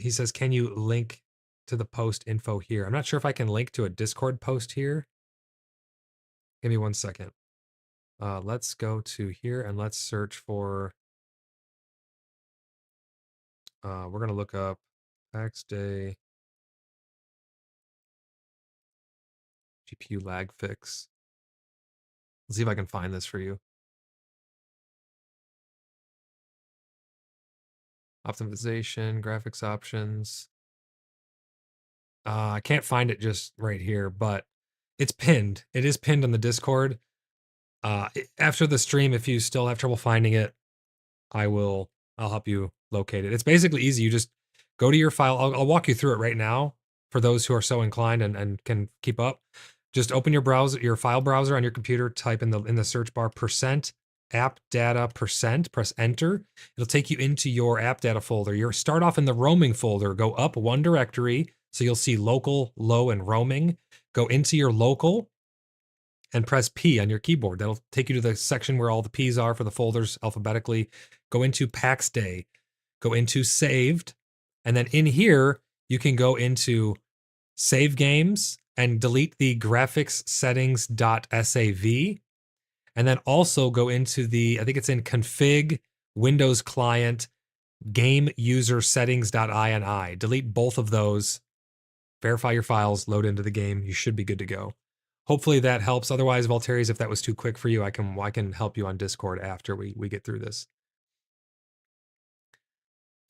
He says, can you link to the post info here? I'm not sure if I can link to a Discord post here. Give me 1 second. Let's go to here and let's search for, we're going to look up PAX Day GPU lag fix. Let's see if I can find this for you. Optimization, graphics options. I can't find it just right here, but it's pinned. It is pinned on the Discord. After the stream, if you still have trouble finding it, I'll help you locate it. It's basically easy. You just go to your file. I'll walk you through it right now for those who are so inclined and can keep up. Just open your browser, your file browser on your computer, type in the search bar % app data %, press enter. It'll take you into your app data folder. You start off in the roaming folder, go up one directory. So you'll see local, low, and roaming. Go into your local and press P on your keyboard. That'll take you to the section where all the P's are for the folders alphabetically. Go into PAX Day, go into saved. And then in here, you can go into save games and delete the graphics settings.sav. And then also go into I think it's in config Windows client game user settings.ini. Delete both of those, verify your files, load into the game. You should be good to go. Hopefully that helps. Otherwise, Valtteri's, if that was too quick for you, I can help you on Discord after we get through this.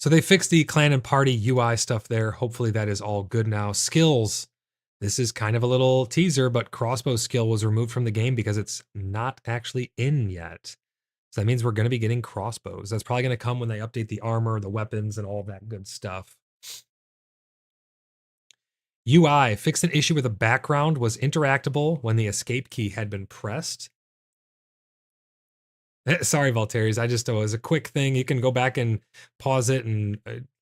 So they fixed the clan and party UI stuff there. Hopefully that is all good now. Skills. This is kind of a little teaser, but crossbow skill was removed from the game because it's not actually in yet. So that means we're going to be getting crossbows. That's probably going to come when they update the armor, the weapons, and all of that good stuff. UI fixed an issue where the background was interactable when the escape key had been pressed. Sorry, Valtteri's. It was a quick thing. You can go back and pause it and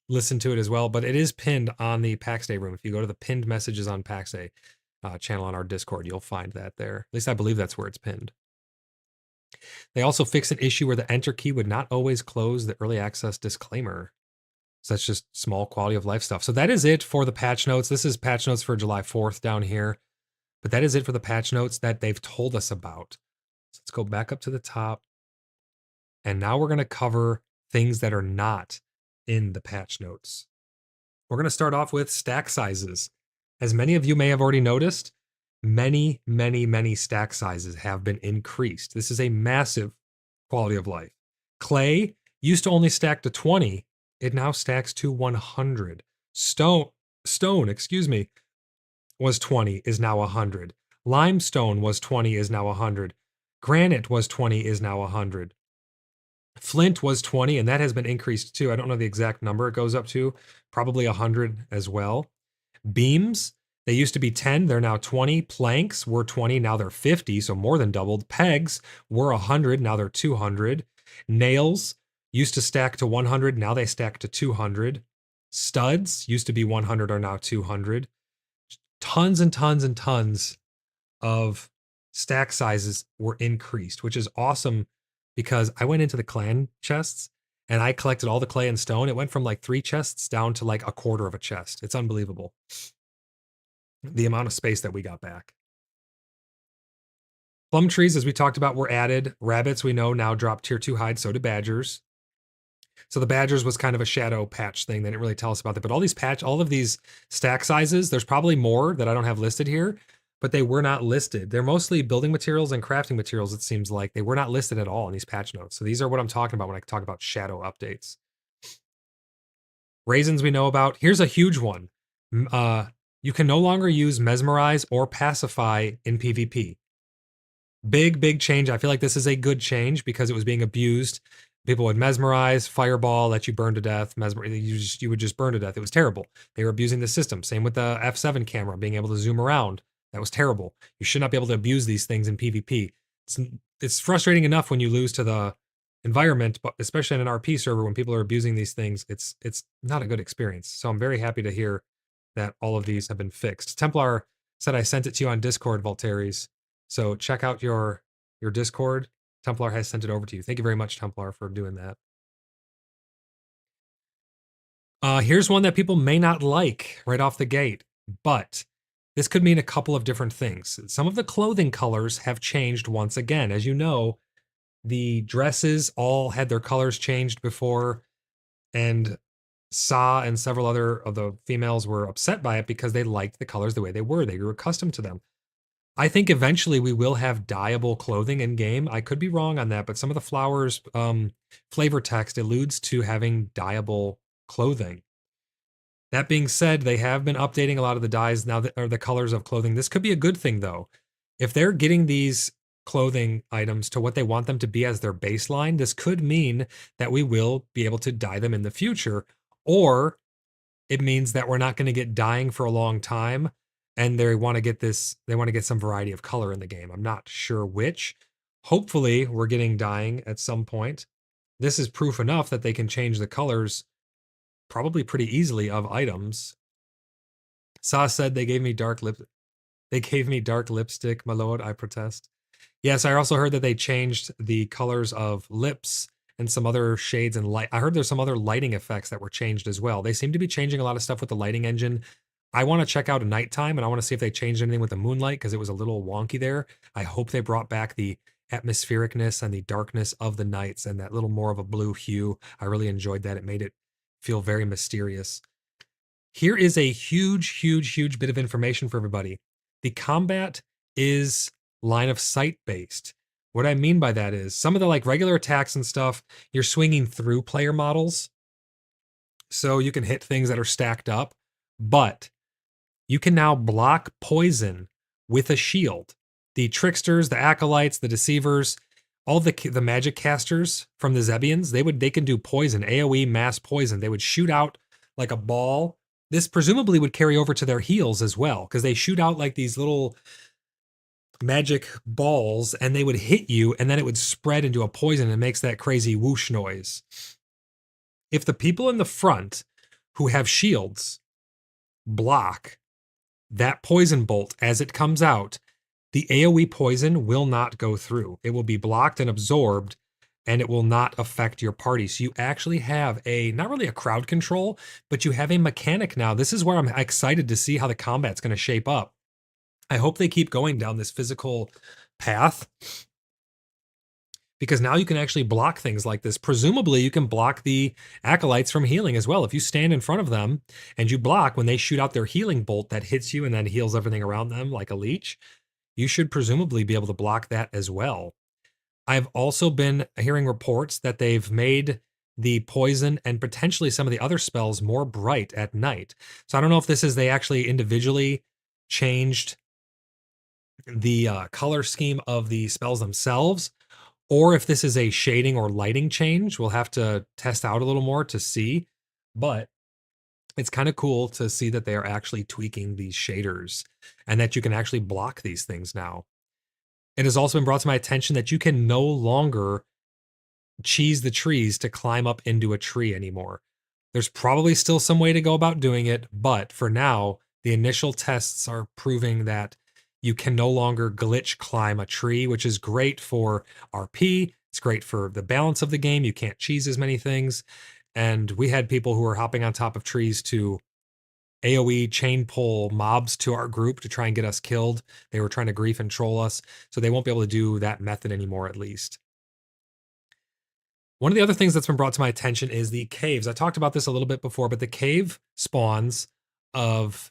listen to it as well, but it is pinned on the PAX Day room. If you go to the pinned messages on PAX Day channel on our Discord, you'll find that there. At least I believe that's where it's pinned. They also fixed an issue where the enter key would not always close the early access disclaimer. So that's just small quality of life stuff. So that is it for the patch notes. This is patch notes for July 4th down here, but that is it for the patch notes that they've told us about. So let's go back up to the top. And now we're going to cover things that are not in the patch notes. We're going to start off with stack sizes. As many of you may have already noticed, many stack sizes have been increased. This is a massive quality of life. Clay used to only stack to 20. It now stacks to 100. Stone, was 20, is now 100. Limestone was 20, is now 100. Granite was 20, is now 100. Flint was 20, and that has been increased too. I don't know the exact number it goes up to, probably 100 as well. Beams, they used to be 10, they're now 20. Planks were 20, now they're 50, so more than doubled. Pegs were 100, now they're 200. Nails used to stack to 100, now they stack to 200. Studs used to be 100, are now 200. Tons and tons and tons of stack sizes were increased, which is awesome because I went into the clan chests and I collected all the clay and stone. It went from like 3 chests down to like a quarter of a chest. It's unbelievable, the amount of space that we got back. Plum trees, as we talked about, were added. Rabbits, we know, now drop tier 2 hide, so do badgers. So the badgers was kind of a shadow patch thing. They didn't really tell us about that. But all of these stack sizes, there's probably more that I don't have listed here, but they were not listed. They're mostly building materials and crafting materials, it seems like. They were not listed at all in these patch notes. So these are what I'm talking about when I talk about shadow updates. Raisins we know about. Here's a huge one. You can no longer use Mesmerize or Pacify in PvP. Big change. I feel like this is a good change because it was being abused. People would mesmerize, fireball, let you burn to death. You would just burn to death. It was terrible. They were abusing the system. Same with the F7 camera, being able to zoom around. That was terrible. You should not be able to abuse these things in PvP. It's frustrating enough when you lose to the environment, but especially in an RP server when people are abusing these things, it's not a good experience. So I'm very happy to hear that all of these have been fixed. Templar said I sent it to you on Discord, Voltaires. So check out your Discord. Templar has sent it over to you. Thank you very much, Templar, for doing that. Here's one that people may not like right off the gate, but this could mean a couple of different things. Some of the clothing colors have changed once again. As you know, the dresses all had their colors changed before, and Sa and several other of the females were upset by it because they liked the colors the way they were. They grew accustomed to them. I think eventually we will have dyeable clothing in game. I could be wrong on that, but some of the flowers flavor text alludes to having dyeable clothing. That being said, they have been updating a lot of the dyes now, or the colors of clothing. This could be a good thing though. If they're getting these clothing items to what they want them to be as their baseline, this could mean that we will be able to dye them in the future, or it means that we're not going to get dyeing for a long time. And they want to get some variety of color in the game. I'm not sure which. Hopefully, we're getting dyeing at some point. This is proof enough that they can change the colors probably pretty easily of items. Sa said they gave me dark lipstick, my lord, I protest. Yes, I also heard that they changed the colors of lips and some other shades and light. I heard there's some other lighting effects that were changed as well. They seem to be changing a lot of stuff with the lighting engine. I want to check out nighttime, and I want to see if they changed anything with the moonlight because it was a little wonky there. I hope they brought back the atmosphericness and the darkness of the nights and that little more of a blue hue. I really enjoyed that. It made it feel very mysterious. Here is a huge bit of information for everybody. The combat is line of sight based. What I mean by that is some of the like regular attacks and stuff, you're swinging through player models. So you can hit things that are stacked up, but you can now block poison with a shield. The tricksters, the acolytes, the deceivers, all the magic casters from the Zebians, they can do poison, AoE mass poison. They would shoot out like a ball. This presumably would carry over to their heals as well, because they shoot out like these little magic balls and they would hit you and then it would spread into a poison and makes that crazy whoosh noise. If the people in the front who have shields block that poison bolt as it comes out, the AoE poison will not go through. It will be blocked and absorbed, and it will not affect your party. So you actually have not really a crowd control, but you have a mechanic now. This is where I'm excited to see how the combat's going to shape up. I hope they keep going down this physical path because now you can actually block things like this. Presumably, you can block the acolytes from healing as well. If you stand in front of them and you block when they shoot out their healing bolt that hits you and then heals everything around them like a leech, you should presumably be able to block that as well. I've also been hearing reports that they've made the poison and potentially some of the other spells more bright at night. So I don't know if this is they actually individually changed the color scheme of the spells themselves, or if this is a shading or lighting change. We'll have to test out a little more to see, but it's kind of cool to see that they are actually tweaking these shaders and that you can actually block these things now. It has also been brought to my attention that you can no longer cheese the trees to climb up into a tree anymore. There's probably still some way to go about doing it, but for now, the initial tests are proving that you can no longer glitch climb a tree, which is great for RP. It's great for the balance of the game. You can't cheese as many things. And we had people who were hopping on top of trees to AoE chain pull mobs to our group to try and get us killed. They were trying to grief and troll us, so they won't be able to do that method anymore, at least. One of the other things that's been brought to my attention is the caves. I talked about this a little bit before, but the cave spawns of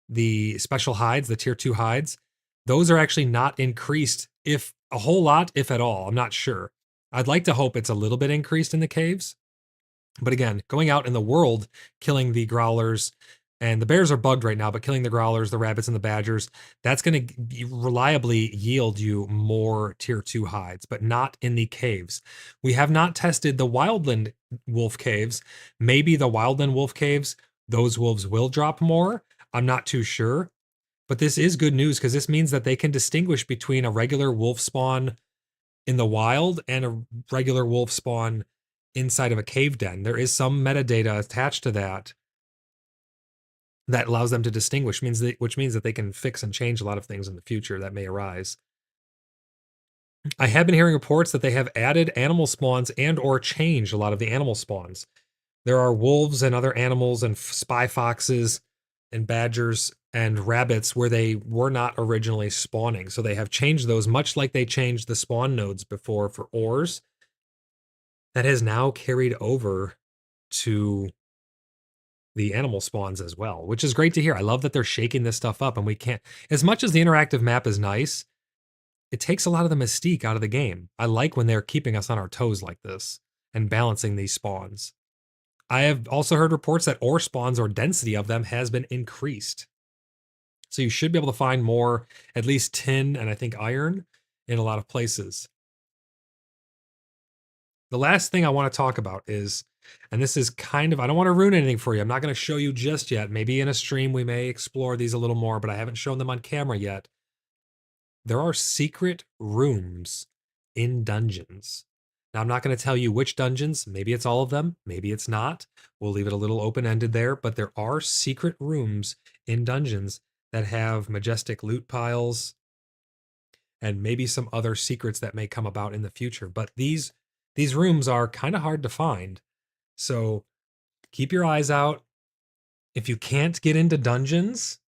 the special hides, the tier 2 hides, those are actually not increased, if a whole lot, if at all. I'm not sure. I'd like to hope it's a little bit increased in the caves. But again, going out in the world, killing the growlers, and the bears are bugged right now, but killing the growlers, the rabbits, and the badgers, that's going to reliably yield you more tier 2 hides, but not in the caves. We have not tested the wildland wolf caves. Maybe the wildland wolf caves, those wolves will drop more. I'm not too sure. But this is good news because this means that they can distinguish between a regular wolf spawn in the wild and a regular wolf spawn inside of a cave den. There is some metadata attached to that that allows them to distinguish, which means that they can fix and change a lot of things in the future that may arise. I have been hearing reports that they have added animal spawns and or changed a lot of the animal spawns. There are wolves and other animals and spy foxes and badgers and rabbits where they were not originally spawning. So they have changed those, much like they changed the spawn nodes before for ores. That has now carried over to the animal spawns as well, which is great to hear. I love that they're shaking this stuff up, and we can't, as much as the interactive map is nice, it takes a lot of the mystique out of the game. I like when they're keeping us on our toes like this and balancing these spawns. I have also heard reports that ore spawns or density of them has been increased. So you should be able to find more, at least tin and I think iron in a lot of places. The last thing I want to talk about is, and this is kind of, I don't want to ruin anything for you. I'm not going to show you just yet. Maybe in a stream we may explore these a little more, but I haven't shown them on camera yet. There are secret rooms in dungeons. Now, I'm not going to tell you which dungeons. Maybe it's all of them. Maybe it's not. We'll leave it a little open-ended there, but there are secret rooms in dungeons that have majestic loot piles and maybe some other secrets that may come about in the future. But these rooms are kind of hard to find. So keep your eyes out. If you can't get into dungeons,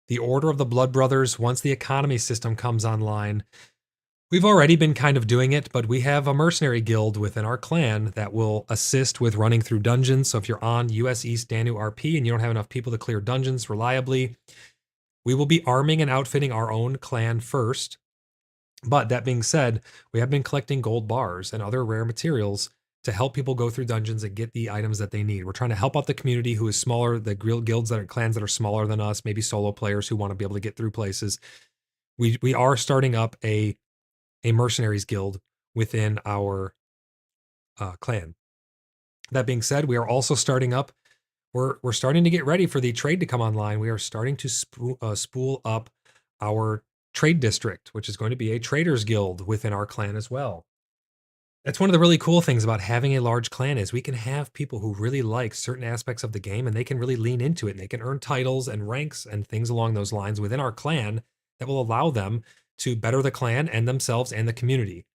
the Order of the Blood Brothers, once the economy system comes online, we've already been kind of doing it, but we have a mercenary guild within our clan that will assist with running through dungeons. So if you're on US East Danu RP and you don't have enough people to clear dungeons reliably, we will be arming and outfitting our own clan first. But that being said, we have been collecting gold bars and other rare materials to help people go through dungeons and get the items that they need. We're trying to help out the community who is smaller, the guilds that are clans that are smaller than us, maybe solo players who want to be able to get through places. We are starting up a mercenaries guild within our clan. That being said, we are also starting up, we're starting to get ready for the trade to come online. We are starting to spool up our trade district, which is going to be a traders guild within our clan as well. That's one of the really cool things about having a large clan is we can have people who really like certain aspects of the game and they can really lean into it and they can earn titles and ranks and things along those lines within our clan that will allow them to better the clan and themselves and the community.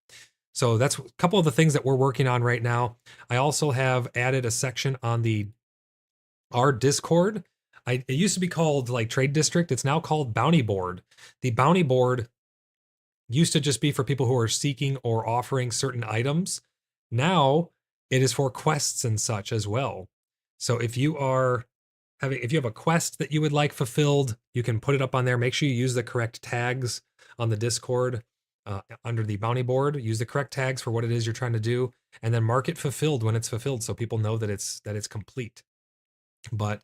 So that's a couple of the things that we're working on right now. I also have added a section on our Discord. It used to be called like Trade District. It's now called Bounty Board. The Bounty Board used to just be for people who are seeking or offering certain items. Now it is for quests and such as well. So if you have a quest that you would like fulfilled, you can put it up on there. Make sure you use the correct tags on the Discord under the bounty board. Use the correct tags for what it is you're trying to do, and then mark it fulfilled when it's fulfilled, so people know that it's complete. But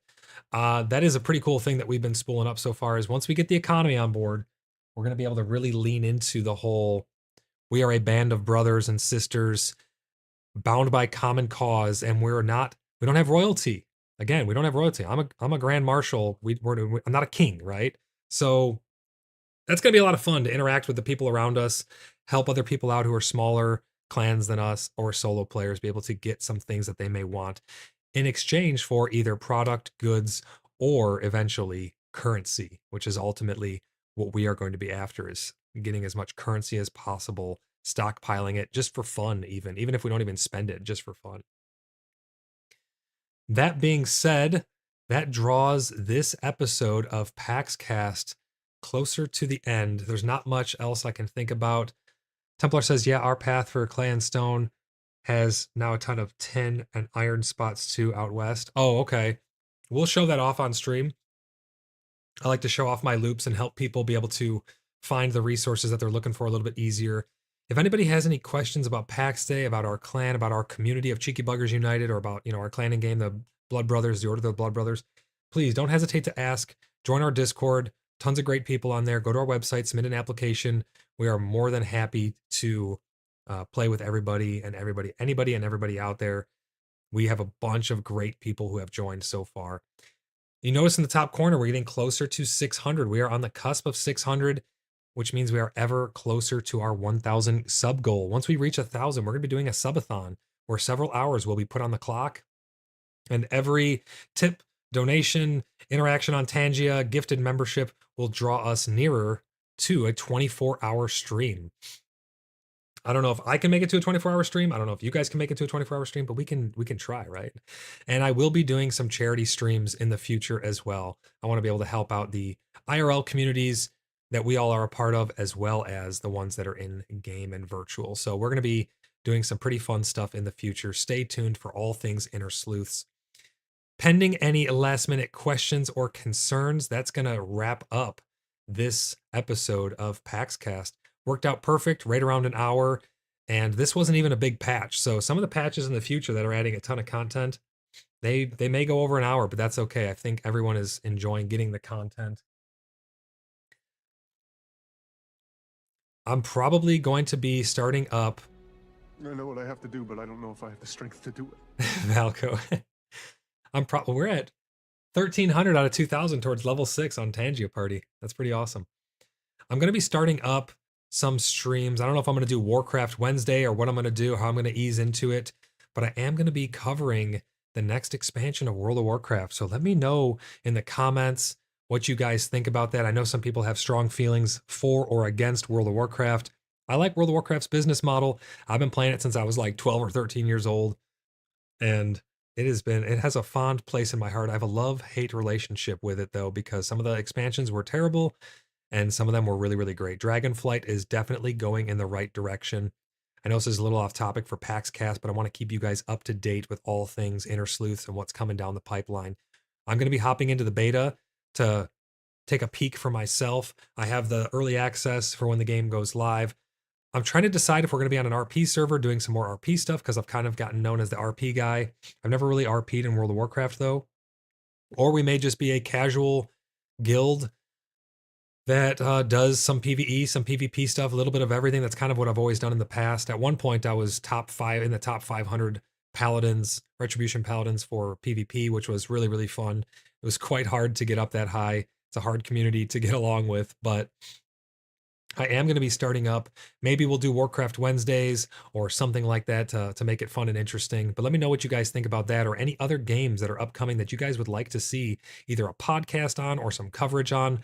that is a pretty cool thing that we've been spooling up so far. Is once we get the economy on board, we're going to be able to really lean into the whole. We are a band of brothers and sisters bound by common cause, and we don't have royalty. Again, we don't have royalty. I'm a grand marshal. I'm not a king, right? So that's going to be a lot of fun to interact with the people around us, help other people out who are smaller clans than us or solo players be able to get some things that they may want in exchange for either product, goods, or eventually currency, which is ultimately what we are going to be after, is getting as much currency as possible, stockpiling it just for fun, even if we don't even spend it, just for fun. That being said, that draws this episode of PaxCast closer to the end. There's not much else I can think about. Templar says, yeah, our path for clay and stone has now a ton of tin and iron spots too out west. Oh, okay. We'll show that off on stream. I like to show off my loops and help people be able to find the resources that they're looking for a little bit easier. If anybody has any questions about PAX Day, about our clan, about our community of Cheeky Buggers United, or about, our clan and game, the Blood Brothers, the Order of the Blood Brothers, please don't hesitate to ask. Join our Discord. Tons of great people on there. Go to our website, submit an application. We are more than happy to play with anybody and everybody out there. We have a bunch of great people who have joined so far. You notice in the top corner, we're getting closer to 600. We are on the cusp of 600, which means we are ever closer to our 1,000 sub goal. Once we reach 1,000, we're going to be doing a subathon where several hours will be put on the clock. And every tip, donation, interaction on Tangia, gifted membership will draw us nearer to a 24-hour stream. I don't know if I can make it to a 24-hour stream. I don't know if you guys can make it to a 24-hour stream, but we can try, right? And I will be doing some charity streams in the future as well. I want to be able to help out the IRL communities that we all are a part of, as well as the ones that are in game and virtual. So we're going to be doing some pretty fun stuff in the future. Stay tuned for all things Inner Sleuths. Pending any last minute questions or concerns, that's going to wrap up this episode of PaxCast. Worked out perfect, right around an hour. And this wasn't even a big patch. So some of the patches in the future that are adding a ton of content, they may go over an hour, but that's okay. I think everyone is enjoying getting the content. I'm probably going to be starting up. I know what I have to do, but I don't know if I have the strength to do it. Valco. We're at 1,300 out of 2,000 towards level 6 on Tangia Party. That's pretty awesome. I'm going to be starting up some streams. I don't know if I'm going to do Warcraft Wednesday or what I'm going to do, how I'm going to ease into it, but I am going to be covering the next expansion of World of Warcraft. So let me know in the comments what you guys think about that. I know some people have strong feelings for or against World of Warcraft. I like World of Warcraft's business model. I've been playing it since I was like 12 or 13 years old, and it has a fond place in my heart. I have a love-hate relationship with it though, because some of the expansions were terrible and some of them were really, really great. Dragonflight is definitely going in the right direction. I know this is a little off topic for PaxCast, but I want to keep you guys up to date with all things Inner Sleuths and what's coming down the pipeline. I'm going to be hopping into the beta to take a peek for myself. I have the early access for when the game goes live. I'm trying to decide if we're going to be on an RP server doing some more RP stuff, because I've kind of gotten known as the RP guy. I've never really RP'd in World of Warcraft though. Or we may just be a casual guild that does some PvE, some PvP stuff, a little bit of everything. That's kind of what I've always done in the past. At one point, I was in the top 500 paladins, retribution paladins for PvP, which was really, really fun. It was quite hard to get up that high. It's a hard community to get along with, but I am going to be starting up. Maybe we'll do Warcraft Wednesdays or something like that to make it fun and interesting. But let me know what you guys think about that, or any other games that are upcoming that you guys would like to see either a podcast on or some coverage on.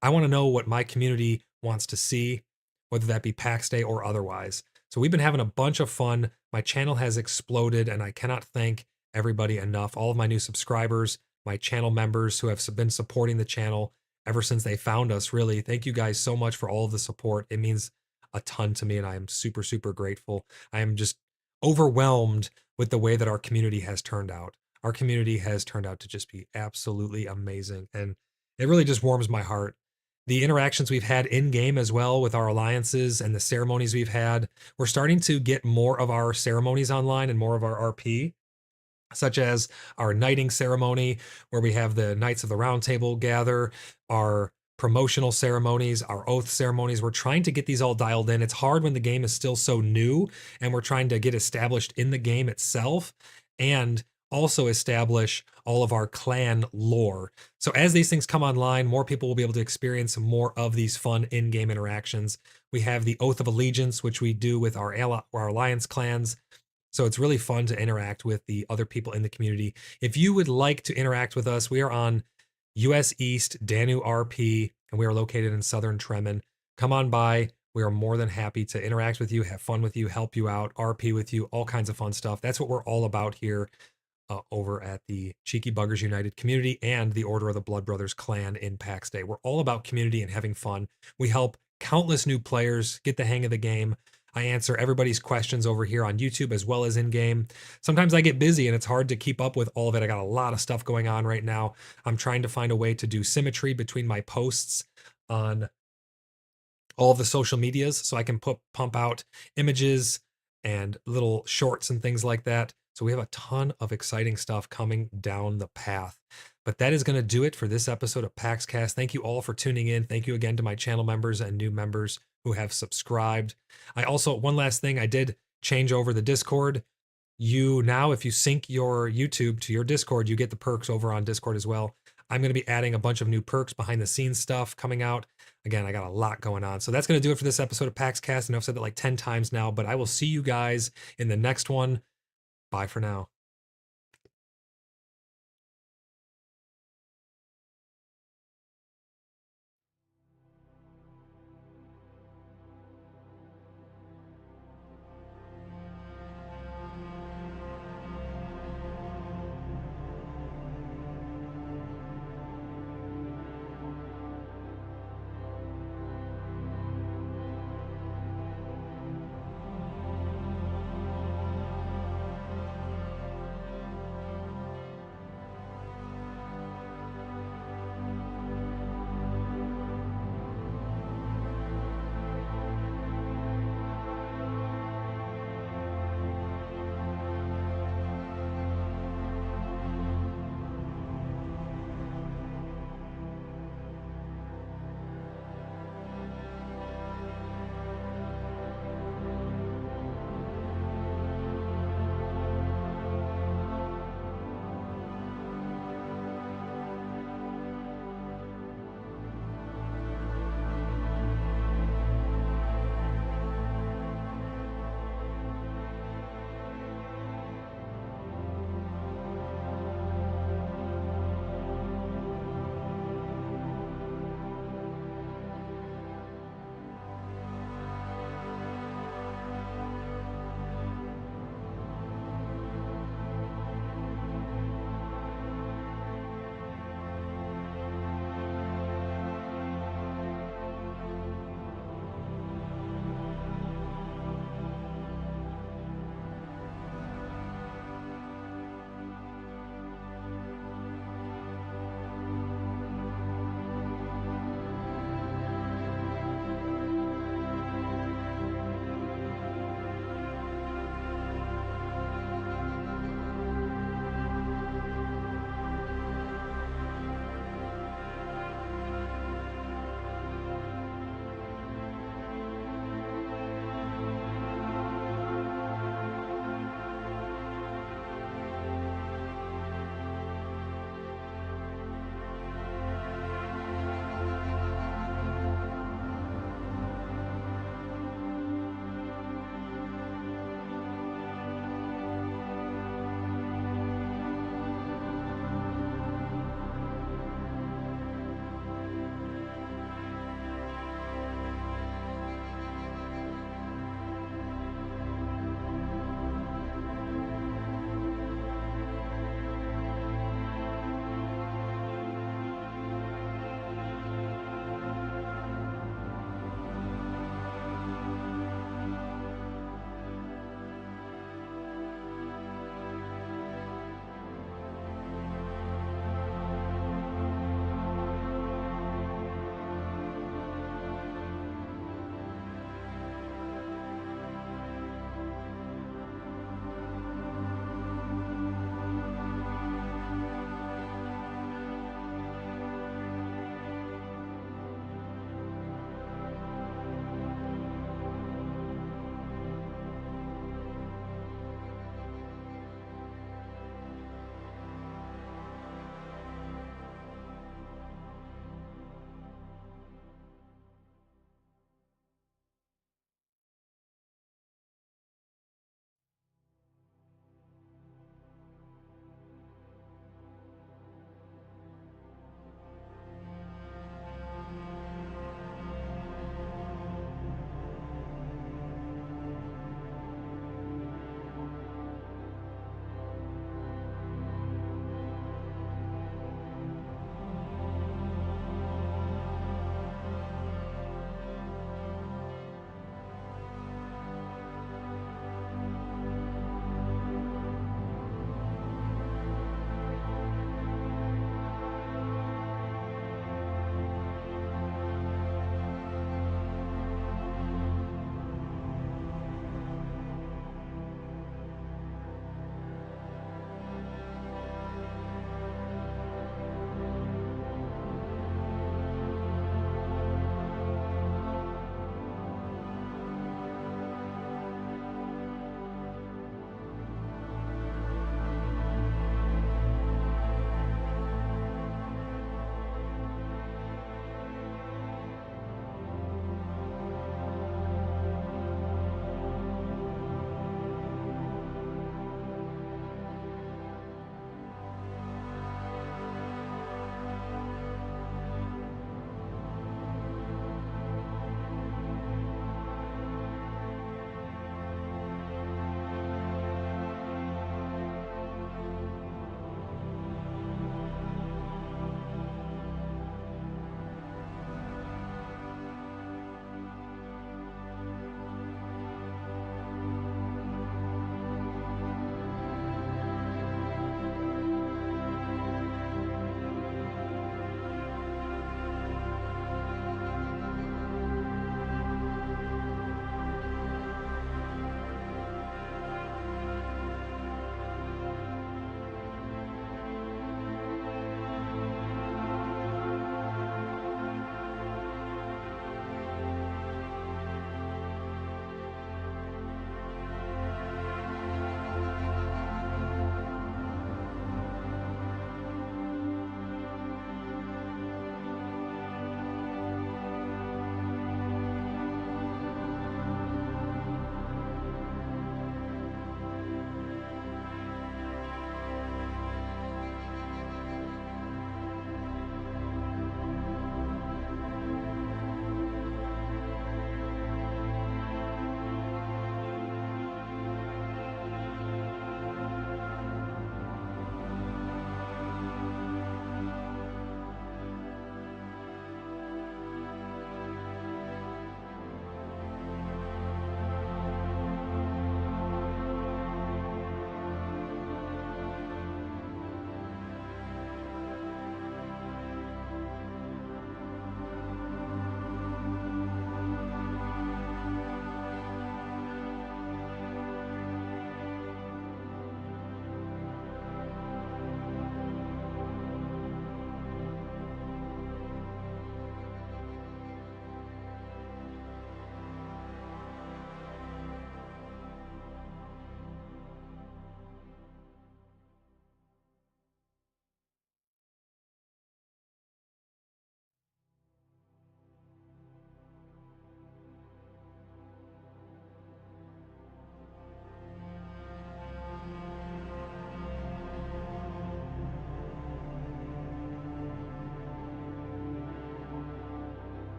I want to know what my community wants to see, whether that be PAX Day or otherwise. So we've been having a bunch of fun. My channel has exploded, and I cannot thank everybody enough. All of my new subscribers, my channel members who have been supporting the channel ever since they found us, really. Thank you guys so much for all of the support. It means a ton to me, and I am super, super grateful. I am just overwhelmed with the way that our community has turned out. Our community has turned out to just be absolutely amazing, and it really just warms my heart. The interactions we've had in game as well with our alliances and the ceremonies we've had, we're starting to get more of our ceremonies online and more of our RP, such as our knighting ceremony, where we have the Knights of the Round Table gather, our promotional ceremonies, our oath ceremonies. We're trying to get these all dialed in. It's hard when the game is still so new, and we're trying to get established in the game itself and also establish all of our clan lore. So as these things come online, more people will be able to experience more of these fun in-game interactions. We have the Oath of Allegiance, which we do with our alliance clans. So it's really fun to interact with the other people in the community. If you would like to interact with us, we are on US East, Danu RP, and we are located in Southern Tremen. Come on by. We are more than happy to interact with you, have fun with you, help you out, RP with you, all kinds of fun stuff. That's what we're all about here over at the Cheeky Buggers United community and the Order of the Blood Brothers clan in PAX Day. We're all about community and having fun. We help countless new players get the hang of the game. I answer everybody's questions over here on YouTube as well as in game. Sometimes I get busy and it's hard to keep up with all of it. I got a lot of stuff going on right now. I'm trying to find a way to do symmetry between my posts on all of the social medias so I can pump out images and little shorts and things like that. So we have a ton of exciting stuff coming down the path. But that is going to do it for this episode of PaxCast. Thank you all for tuning in. Thank you again to my channel members and new members who have subscribed. I also, one last thing, I did change over the Discord. You now, if you sync your YouTube to your Discord, you get the perks over on Discord as well. I'm going to be adding a bunch of new perks, behind the scenes stuff coming out. Again, I got a lot going on. So that's going to do it for this episode of PaxCast. I know I've said that like 10 times now, but I will see you guys in the next one. Bye for now.